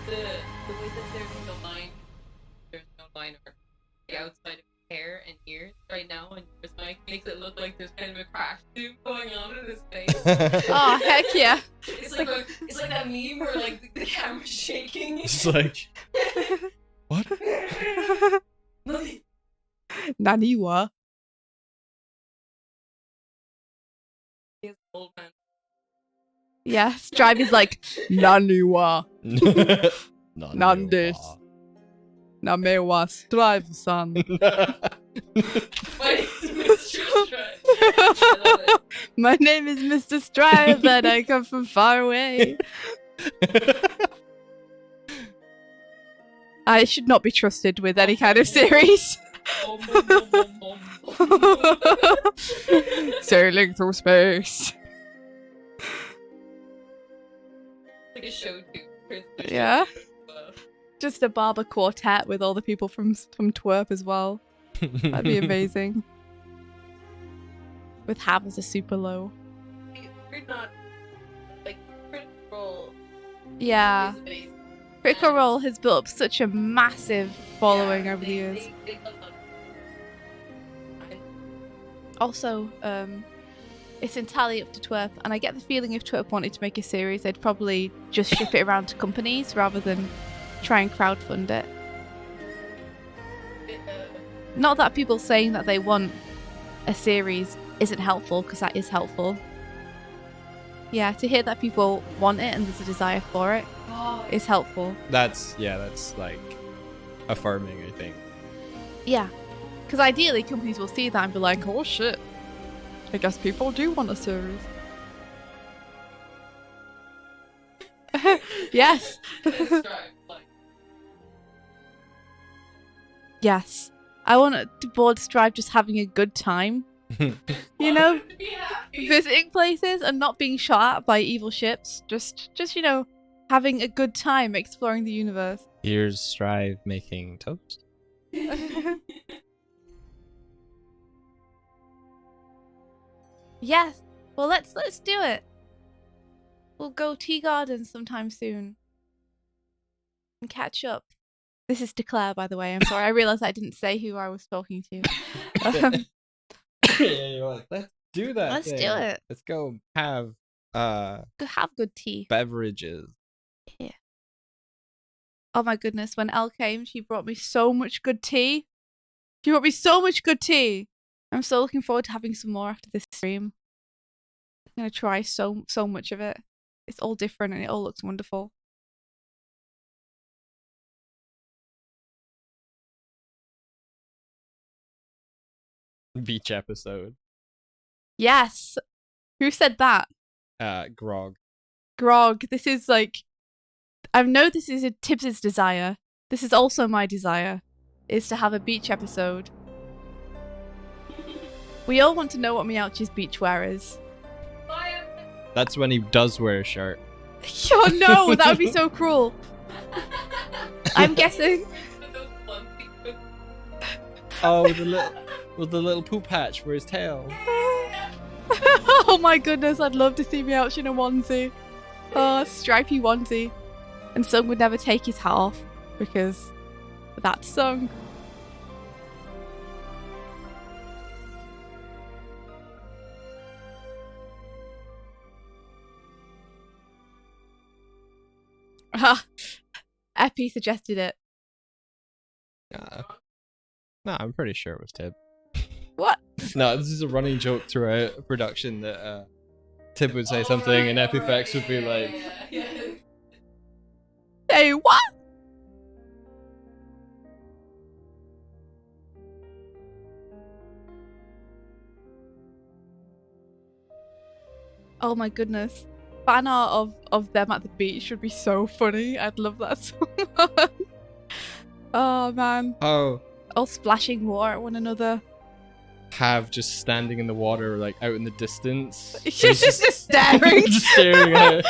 The way that there's no line or outside of hair and ears right now, and yours, Mike, makes it look like there's kind of a crash zoom going on in his face. Oh, heck yeah. It's like that meme where like the camera's shaking. It's like, what? Nothing. Naniwa. He's old man. Yeah, Strive is like, Naniwa. None None this. Now may was strive, son. My name is Mr. Strive and I come from far away. I should not be trusted with any kind of series. Sailing through space. Like a show too. Yeah. Just a barber quartet with all the people from TWRP as well. That'd be amazing. With Hav as a super low. You're not like Critical Role. Yeah. Is amazing. Critical Role has built up such a massive following over the years. They love it. Also, it's entirely up to TWRP, and I get the feeling if TWRP wanted to make a series, they'd probably just ship it around to companies rather than try and crowdfund it. Not that people saying that they want a series isn't helpful, because that is helpful. Yeah, to hear that people want it and there's a desire for it is helpful. That's like affirming, I think. Yeah, because ideally companies will see that and be like, oh shit, I guess people do want a series. Yes. Yes. I want to board Strive just having a good time. You know? Visiting places and not being shot at by evil ships. Just you know, having a good time exploring the universe. Here's Strive making toast. Yes. Well, let's do it. We'll go tea garden sometime soon. And catch up. This is to Claire, by the way. I'm sorry. I realised I didn't say who I was talking to. Let's do that. Let's do it. Let's go have Have good tea. beverages. Yeah. Oh my goodness, when Elle came, she brought me so much good tea. She brought me so much good tea. I'm so looking forward to having some more after this stream. I'm gonna try so much of it. It's all different and it all looks wonderful. Beach episode. Yes. Who said that? Grog. Grog. This is like, I know this is Tibbs's desire. This is also my desire, is to have a beach episode. We all want to know what Meowchi's beachwear is. That's when he does wear a shirt. Oh no, that would be so cruel. I'm guessing. Oh, with the little poop hatch for his tail. Oh my goodness, I'd love to see Meowchi in a onesie. Oh, a stripy onesie. And Sung would never take his hat off because that's Sung. Epi suggested it. No, I'm pretty sure it was Tib. What? No, this is a running joke throughout production that Tib would say something and Epifex would be like, Hey, what? Oh my goodness. Fan art of them at the beach would be so funny. I'd love that so much. Oh man. oh, All splashing water at one another. Have just standing in the water, like out in the distance. She's just staring. Just staring at it.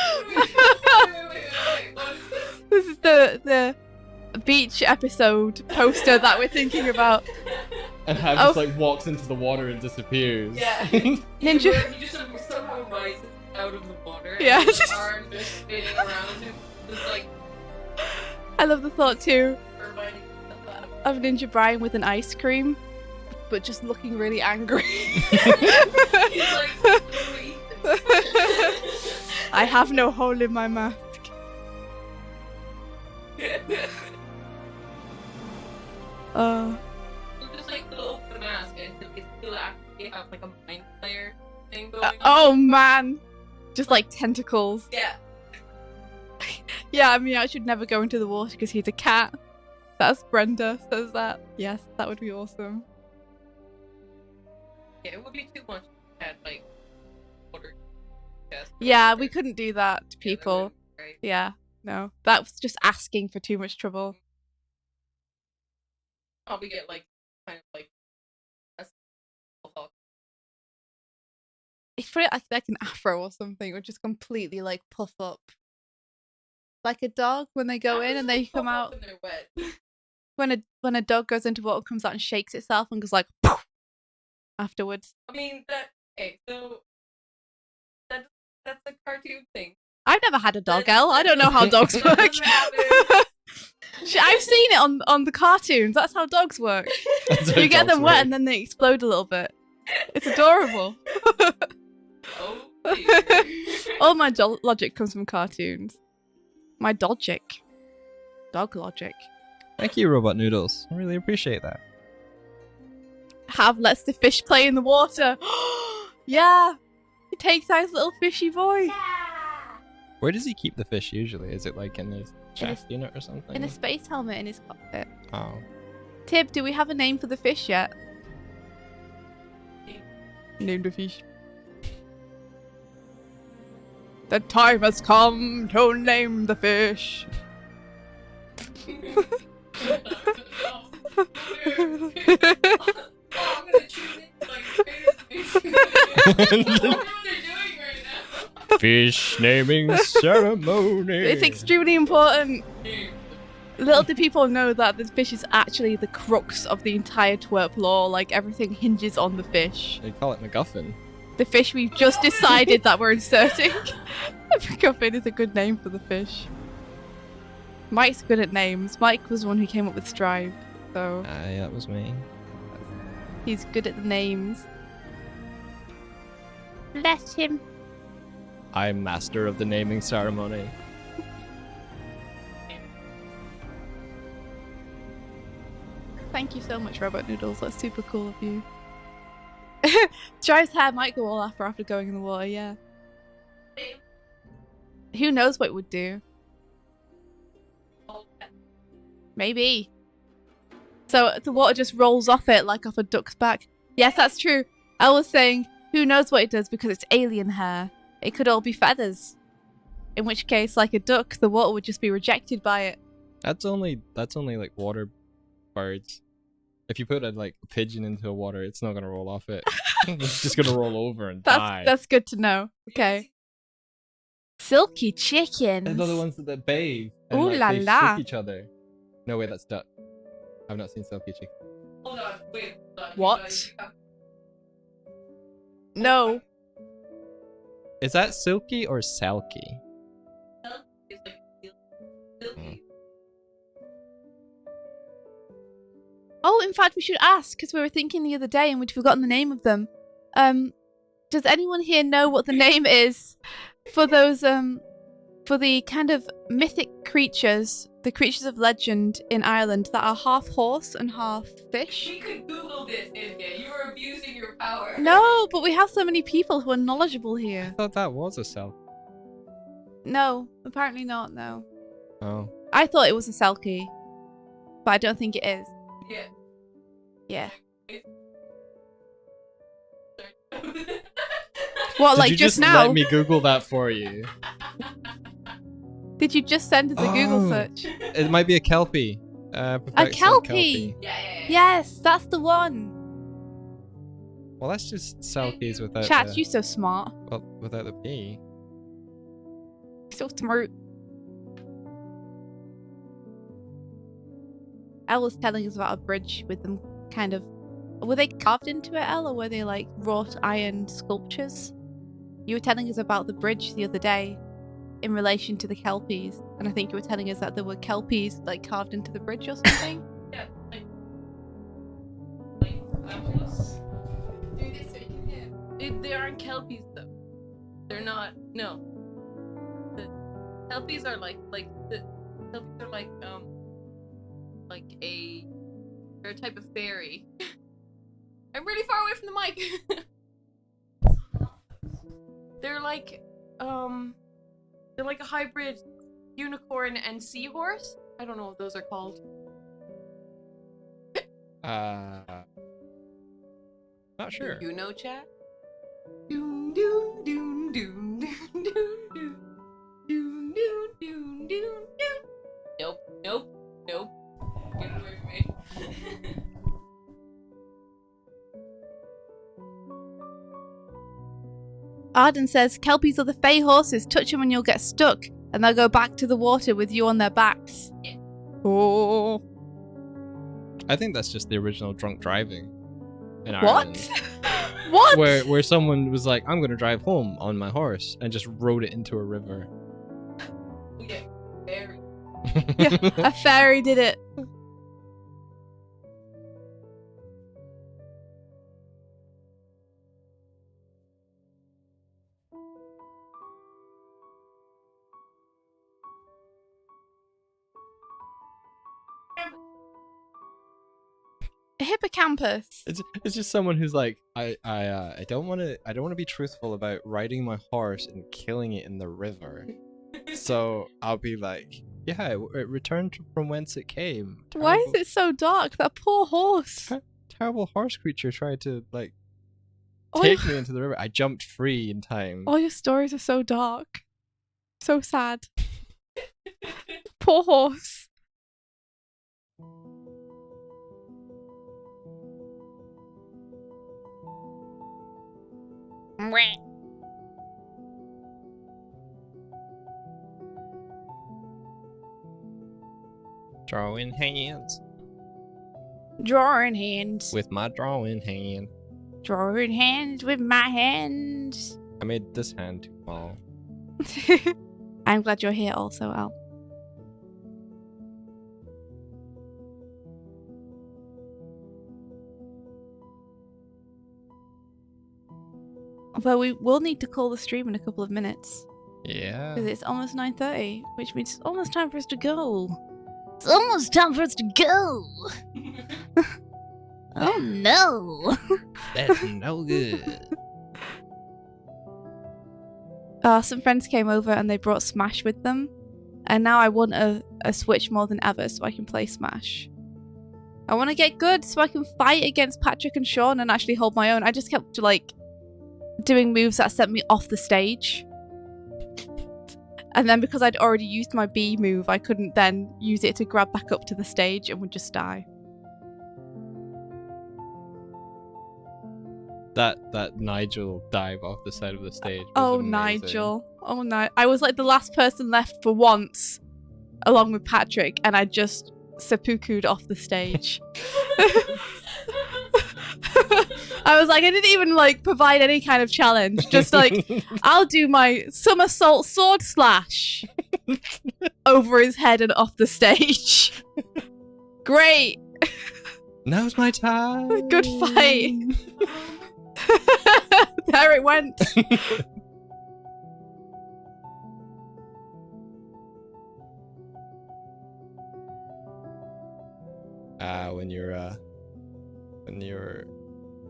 This is the beach episode poster that we're thinking about. And Have just like walks into the water and disappears. Yeah. Ninja. He just somehow rises out of the water. Yeah. And his arms are spinning around him. It's like I love the thought too reminding of Ninja Brian with an ice cream, but just looking really angry. He's like, I have no hole in my mask. Just like to open the mask and it still actually have like a mind player thing going on. Oh man, just like tentacles. Yeah. Yeah, I mean I should never go into the water because he's a cat. That's Brenda says that. Yes, that would be awesome. Yeah, it would be too much to add, like, water. Yeah, we couldn't do that to Yeah, that people. wouldn't be great. Yeah, no. That was just asking for too much trouble. Probably get, like, kind of, like, a If put it like an afro or something, it would just completely like puff up. Like a dog when they go in and they come out. when they're wet. When a dog goes into water, comes out and shakes itself and goes like poof afterwards. I mean, so that's a cartoon thing. I've never had a dog, Elle. I don't know how dogs work. I've seen it on the cartoons. That's how dogs work. You get them wet and then they explode a little bit. It's adorable. Oh, All my logic comes from cartoons. My dogic. Dog logic. Thank you, Robot Noodles. I really appreciate that. Have lets the fish play in the water. Yeah. He takes out his little fishy boy. Where does he keep the fish usually? Is it like in his chest unit or something? In a space helmet in his cockpit. Oh. Tib, do we have a name for the fish yet? Name the fish. The time has come to name the fish. I'm gonna tune in like fish. What they're doing right now. Fish naming ceremony. It's extremely important. Little do people know that this fish is actually the crux of the entire TWRP lore. Like, everything hinges on the fish. They call it MacGuffin. The fish we've just decided that we're inserting. MacGuffin is a good name for the fish. Mike's good at names. Mike was the one who came up with Strive, so Yeah, that was me. he's good at the names. Bless him. I'm master of the naming ceremony. Thank you so much, Robot Noodles. That's super cool of you. Strive's hair might go all after going in the water, yeah. Who knows what it would do? Maybe. So the water just rolls off it like off a duck's back. Yes, that's true. I was saying, who knows what it does because it's alien hair. It could all be feathers. In which case, like a duck, the water would just be rejected by it. That's only like water birds. If you put a pigeon into a water, it's not gonna roll off it. It's just gonna roll over and die. That's good to know. Okay. Silky chickens. And they're the ones that bathe. And, Ooh la they la. shook each other. No, wait, that's duck. I've not seen Silky Chicken. Hold on, wait. Hold on. What? No. Is that Silky or Selkie? It's like silky. Oh, in fact, we should ask because we were thinking the other day and we'd forgotten the name of them. Does anyone here know what the name is for those for the kind of mythic creatures, the creatures of legend in Ireland that are half horse and half fish? We could Google this, India. You are abusing your power. No, but we have so many people who are knowledgeable I here. thought that was a Selkie. No, apparently not. No, Oh. I thought it was a selkie, but I don't think it is. Yeah. Yeah. Sorry. What, Did like you just just now? let me Google that for you? Did you just send us a Google Oh. search? It might be a Kelpie. A Perfect kelpie. Yeah. Yes, that's the one. Well, that's just Selkies without Chat, the, you so smart. well, without the P. So smart. Elle was telling us about a bridge with them kind of... Were they carved into it, Elle, or were they like wrought iron sculptures? You were telling us about the bridge the other day in relation to the Kelpies, and I think you were telling us that there were Kelpies like carved into the bridge or something. Yeah. Almost. Do this so you can hear. They aren't kelpies though. They're not. No. The kelpies are like the kelpies are like they're a type of fairy. I'm really far away from the mic. They're like a hybrid unicorn and seahorse. I don't know what those are called. Not sure. You know, chat? Nope, nope, nope. Get away from me. Arden says, Kelpies are the fey horses. Touch them and you'll get stuck. And they'll go back to the water with you on their backs. Yeah. Oh. I think that's just the original drunk driving in What? Ireland. What? Where someone was like, I'm going to drive home on my horse and just rode it into a river. Yeah, very. Yeah, a fairy did it. A hippocampus. It's just someone who's like, I don't want to be truthful about riding my horse and killing it in the river. So I'll be like, yeah, it returned from whence it came. Why is it so dark? That poor horse. Terrible horse creature tried to like Oh, take me into the river. I jumped free in time. All your stories are so dark. So sad. Poor horse. Drawing hands Drawing hands. with my drawing hand. Drawing hands with my hands. I made this hand too small. I'm glad you're here also, Al. Although we will need to call the stream in a couple of minutes. Yeah. Because it's almost 9:30, which means it's almost time for us to go. It's almost time for us to go. Oh no. That's no good. Some friends came over and they brought Smash with them. And now I want a Switch more than ever so I can play Smash. I want to get good so I can fight against Patrick and Sean and actually hold my own. I just kept like doing moves that sent me off the stage. And then because I'd already used my B move, I couldn't then use it to grab back up to the stage and would just die. That Nigel dive off the side of the stage was Oh, amazing. Nigel. Oh, no. I was like the last person left for once, along with Patrick, and I just seppuku'd off the stage. I was like, I didn't even like provide any kind of challenge. Just like, I'll do my somersault sword slash over his head and off the stage. Great. Now's my time. Good fight. There it went. When your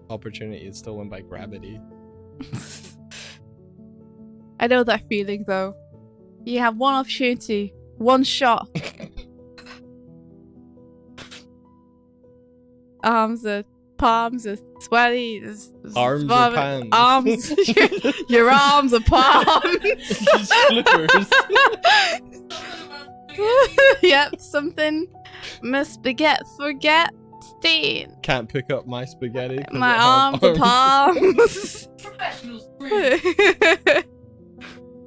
opportunity is stolen by gravity. I know that feeling though. You have one opportunity, one shot. Palms are sweaty. Arms are palms. Arms. Your arms are palms. Flippers. Yep, something must forget. Can't pick up my spaghetti. 'cause My I have arms are palms. Professional stream.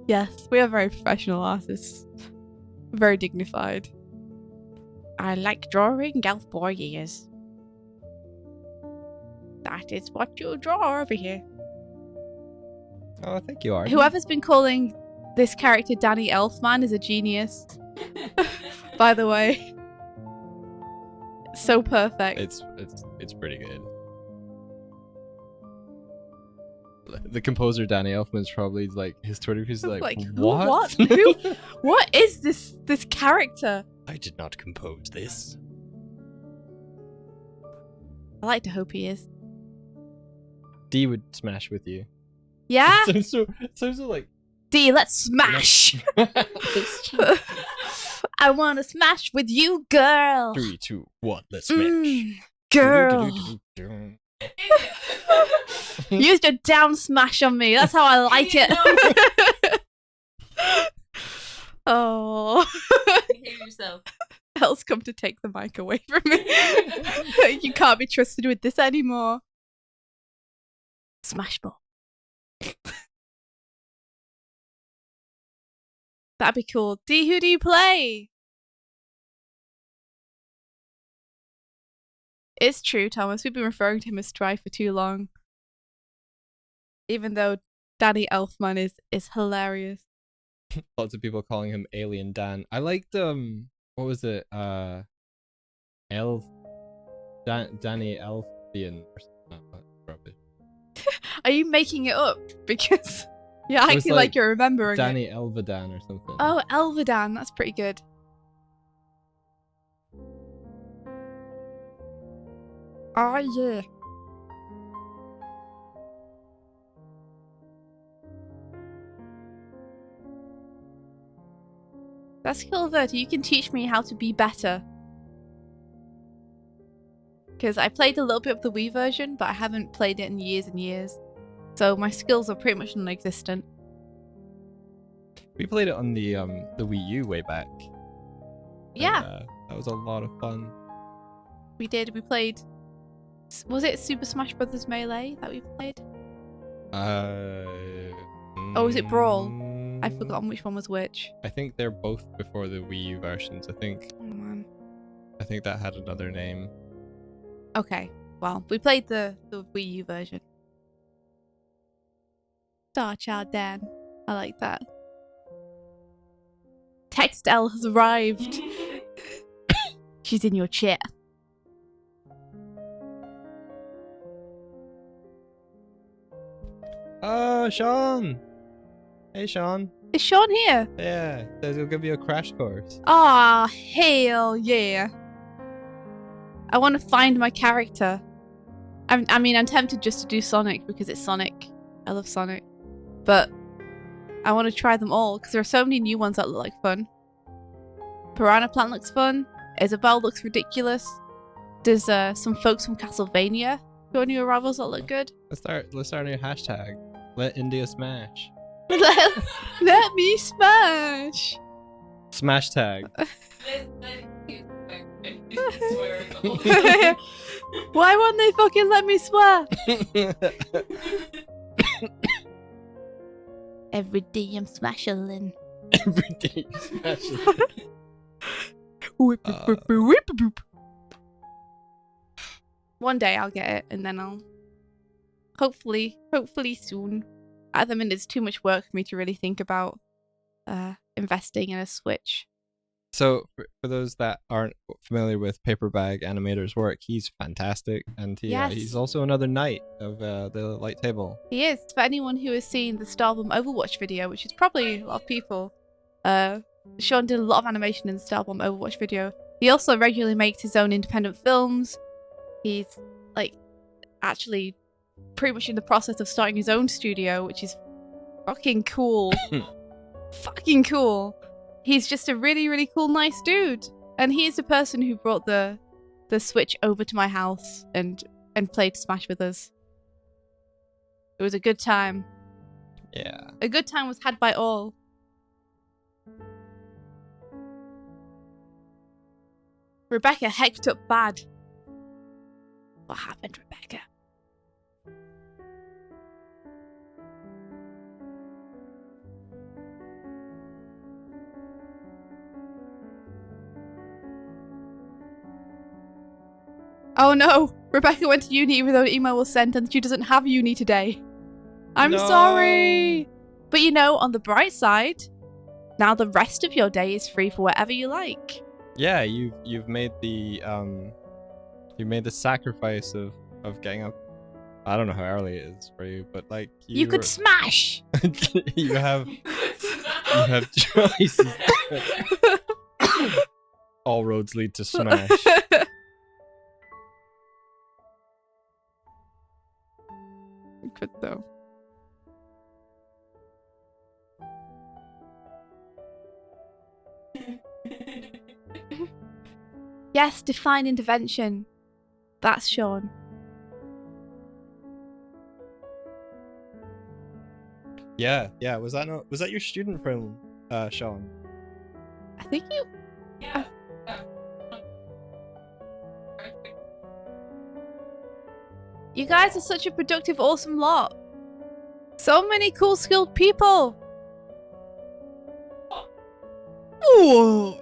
Yes, we are very professional artists. Very dignified. I like drawing elf boy ears. That is what you draw over here. Oh, thank you, Art. Whoever's been calling this character Danny Elfman is a genius. By the way. So perfect. It's pretty good. The composer Danny Elfman's probably like his Twitter feed is like who, what? Who? What is this character? I did not compose this. I like to hope he is. D would smash with you. Yeah? So like D, let's smash! It's just- I want to smash with you, girl! 3, 2, 1, let's smash. Girl. Used a down smash on me. That's how I like it. Oh. Behave yourself. Elle's come to take the mic away from me. You can't be trusted with this anymore. Smash ball. That'd be cool. D, who do you play? It's true, Thomas. We've been referring to him as Strife for too long. Even though Danny Elfman is hilarious. Lots of people calling him Alien Dan. I liked what was it? Danny Elfian or something. No, rubbish. Are you making it up? Because you're It was acting like you're remembering Danny it. Elvedan or something. Oh, Elvedan. That's pretty good. Oh, yeah. That's cool, Verta. You can teach me how to be better. Because I played a little bit of the Wii version, but I haven't played it in years and years. So my skills are pretty much non-existent. We played it on the Wii U way back. Yeah. And, that was a lot of fun. We did. We played... Was it Super Smash Bros. Melee that we played? Or was it Brawl? I've forgotten which one was which. I think they're both before the Wii U versions. I think Oh, man. that had another name. Okay. Well, we played the Wii U version. Star Child Dan. I like that. Text L has arrived. She's in your chair. Oh, Sean! Hey, Sean. Is Sean here? Yeah, says he'll give you a crash course. Ah, hell yeah. I want to find my character. I'm tempted just to do Sonic because it's Sonic. I love Sonic. But I want to try them all because there are so many new ones that look like fun. Piranha Plant looks fun. Isabelle looks ridiculous. There's some folks from Castlevania who are new arrivals that look good. Let's start a new hashtag. Let India smash. Let me smash. Smash tag. Why won't they fucking let me swear? Every day I'm smashing. Every day you smash Whip, boop, boop, whip, boop. One day I'll get it, and then I'll hopefully soon. At the minute, it's too much work for me to really think about investing in a Switch. So, for those that aren't familiar with Paperbag Animator's work, he's fantastic, and he's also another knight of the Light Table. He is. For anyone who has seen the Starbomb Overwatch video, which is probably a lot of people, Sean did a lot of animation in the Starbomb Overwatch video. He also regularly makes his own independent films. He's, actually pretty much in the process of starting his own studio, which is fucking cool. Fucking cool. He's just a really, really cool, nice dude. And he's the person who brought the Switch over to my house and played Smash with us. It was a good time. Yeah. A good time was had by all. Rebecca hecked up bad. What happened, Rebecca? Oh no! Rebecca went to uni even though the email was sent and she doesn't have uni today. I'm sorry! But on the bright side, now the rest of your day is free for whatever you like. Yeah, you've made the sacrifice of getting up. I don't know how early it is for you, but you could smash. you have choices. All roads lead to smash. You could though. Yes, define intervention. That's Sean. Yeah. Was that your student film, Sean? I think you. Yeah. You guys are such a productive, awesome lot. So many cool, skilled people. Ooh.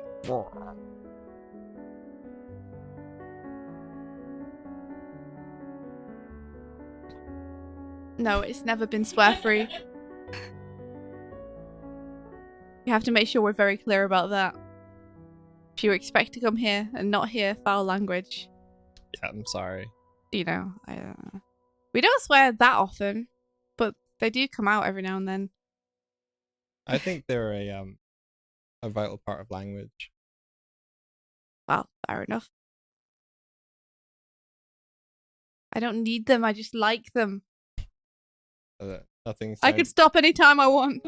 No, it's never been swear-free. You have to make sure we're very clear about that. If you expect to come here and not hear foul language, Yeah, I'm sorry. you know, we don't swear that often, but they do come out every now and then. I think they're a vital part of language. Well, fair enough. I don't need them, I just like them. Nothing. I could stop anytime I want.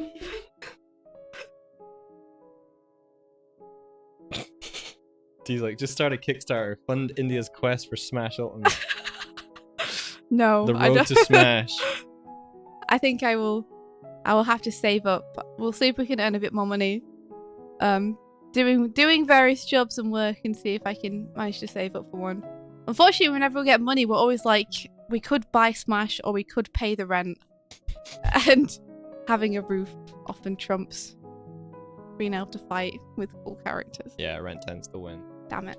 He's like, just start a Kickstarter, fund India's quest for Smash Ultimate. No, The I road don't. to Smash. I think I will have to save up. We'll see if we can earn a bit more money. Doing various jobs and work and see if I can manage to save up for one. Unfortunately, whenever we get money, we're always like, we could buy Smash or we could pay the rent. And having a roof often trumps being able to fight with cool characters. Yeah, rent tends to win. Damn it.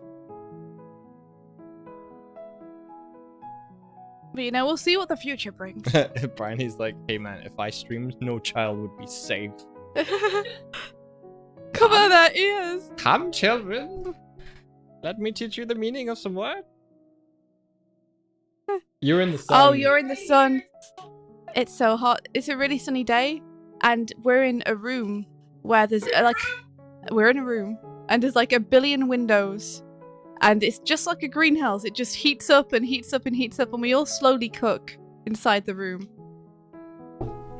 But you know, we'll see what the future brings. Brian, he's like, hey man, if I streamed, no child would be safe. Cover their ears. Come, children. Let me teach you the meaning of some word. You're in the sun. Oh, you're in the sun. It's so hot. It's a really sunny day, and we're in a room where there's we're in a room and there's like a billion windows, and it's just like a greenhouse. It just heats up and heats up and heats up, and we all slowly cook inside the room.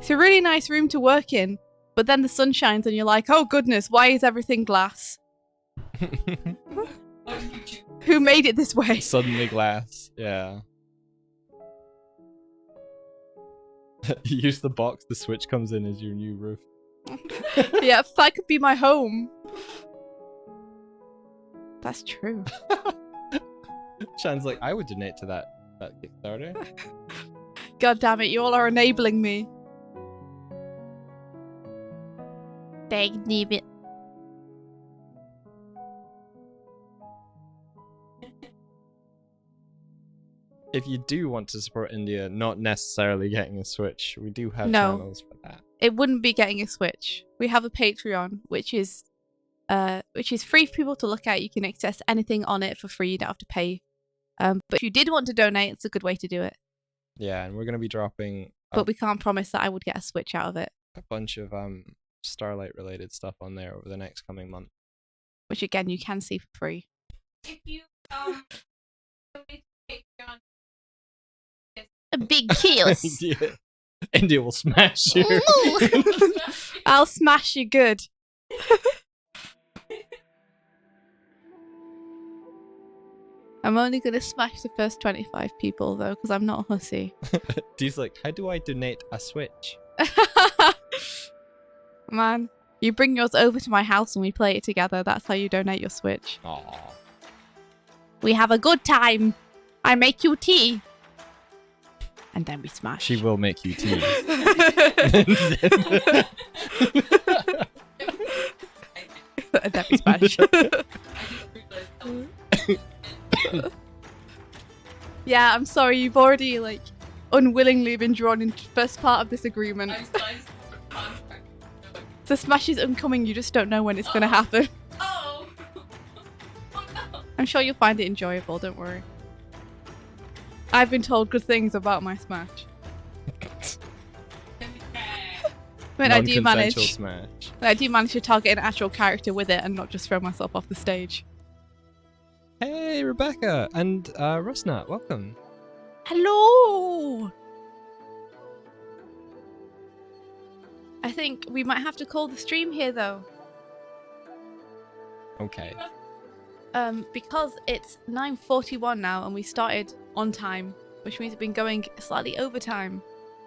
It's a really nice room to work in, but then the sun shines and you're like, oh goodness, why is everything glass? Who made it this way? Suddenly glass. Yeah. Use the box the switch comes in as your new roof. Yeah, if that could be my home. That's true. Sean's like, I would donate to that Kickstarter. God damn it, you all are enabling me. Dang it. If you do want to support India, not necessarily getting a Switch, we do have No. channels for that. It wouldn't be getting a Switch. We have a Patreon, which is free for people to look at. You can access anything on it for free. You don't have to pay. But if you did want to donate, it's a good way to do it. Yeah, and we're going to be dropping But we can't promise that I would get a Switch out of it. a bunch of Starlight related stuff on there over the next coming month. Which again, you can see for free. If you donate to Patreon, A big kiss. Yeah. India will smash you. I'll smash you good. I'm only going to smash the first 25 people, though, because I'm not a hussy. Dee's like, how do I donate a Switch? Man, you bring yours over to my house and we play it together. That's how you donate your Switch. Aww. We have a good time. I make you tea. And then we smash. She will make you tea. And then we smash. Yeah, I'm sorry. You've already, like, unwillingly been drawn into the first part of this agreement. The smash is incoming. You just don't know when it's going to happen. Oh! Oh no! I'm sure you'll find it enjoyable. Don't worry. I've been told good things about my smash. When I do Non-consensual manage, smash. when I do manage to target an actual character with it and not just throw myself off the stage. Hey, Rebecca and Rusnat, welcome. Hello. I think we might have to call the stream here though. Okay. Because it's 9:41 now and we started on time, which means we've been going slightly over time.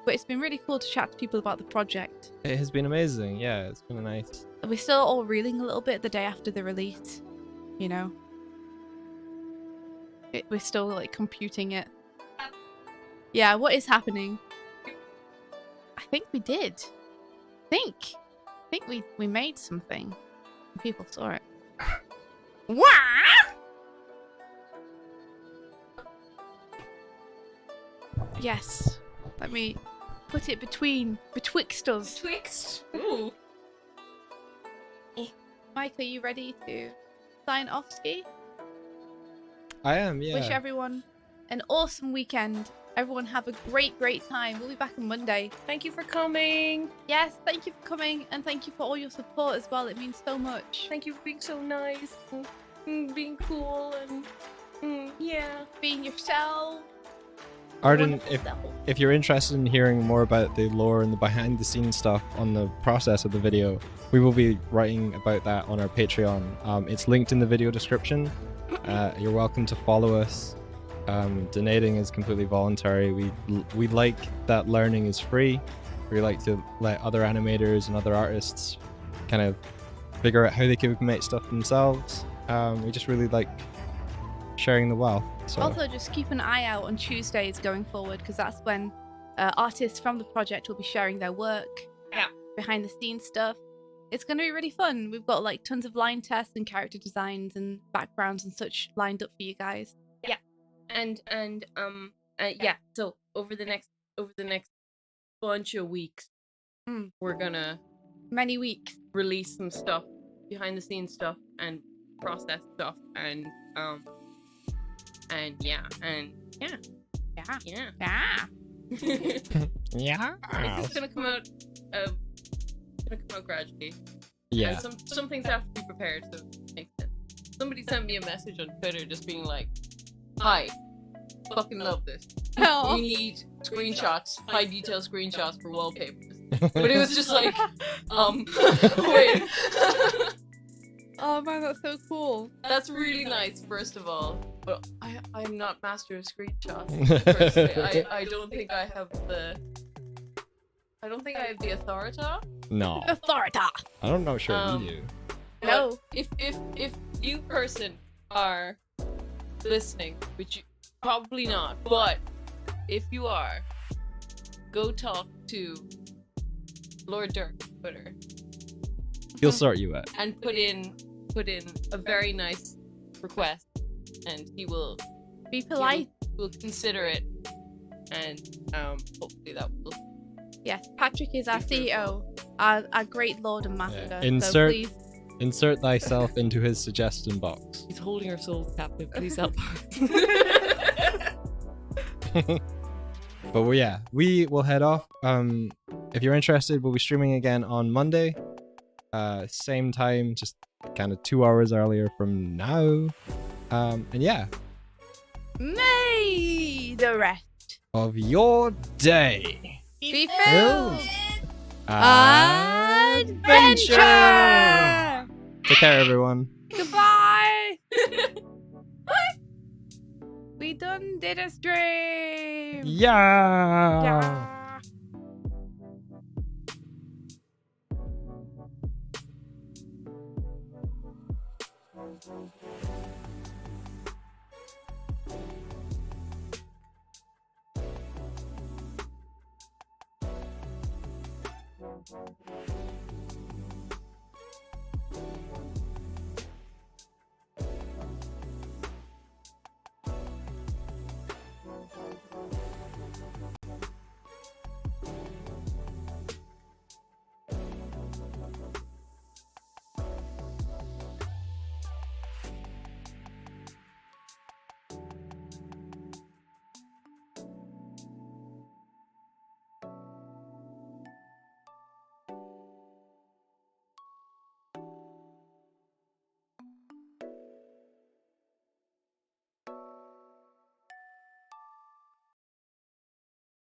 But it's been really cool to chat to people about the project. It has been amazing. Yeah, it's been nice. We're still all reeling a little bit the day after the release, you know. We're still like computing it. Yeah, what is happening? I think we did. I think we made something. People saw it. Wah! Yes. Let me put it betwixt us. Twixt. Ooh. Mike, are you ready to sign off, Ski? I am, yeah. Wish everyone an awesome weekend. Everyone have a great time. We'll be back on Monday. Thank you for coming. Yes, thank you for coming, and thank you for all your support as well. It means so much. Thank you for being so nice and being cool and yeah. Being yourself. Arden, Wonderful self. if you're interested in hearing more about the lore and the behind the scenes stuff on the process of the video, we will be writing about that on our Patreon. It's linked in the video description. You're welcome to follow us. Donating is completely voluntary. We like that learning is free. We like to let other animators and other artists kind of figure out how they can make stuff themselves. We just really like sharing the wealth. So. Also, just keep an eye out on Tuesdays going forward, because that's when artists from the project will be sharing their work. Yeah. Behind the scenes stuff. It's going to be really fun. We've got like tons of line tests and character designs and backgrounds and such lined up for you guys. Yeah. And yeah. So over the next bunch of weeks, we're gonna Many weeks. release some stuff, behind the scenes stuff, and process stuff, and yeah. Yeah. Yeah. It's gonna come out. Gradually. Yeah. And some things have to be prepared, so it makes sense. Somebody sent me a message on Twitter just being like, "Hi, fucking love this. Oh. We need screenshots, high detail screenshots for wallpapers." But it was just like, wait. Oh man, that's so cool. That's really nice, first of all. But I'm not master of screenshots. Personally. I don't think I have the authority. No. Authority. I don't know. Sure you do. No. If you person are listening, which you probably not, but if you are, go talk to Lord Dirk Twitter He'll sort you out. and put in a very nice request, and he will Be polite. will consider it, and hopefully that will. Yes, Patrick is our CEO, our great lord and master. Yeah. So Insert- please. Insert thyself into his suggestion box. He's holding our souls captive. Please help. But yeah, we will head off. If you're interested, we'll be streaming again on Monday. Same time, just kind of 2 hours earlier from now. And yeah, May the rest of your day. be Filled filled. Adventure! Take care, everyone. Goodbye. We done did a stream. Yeah! Yeah.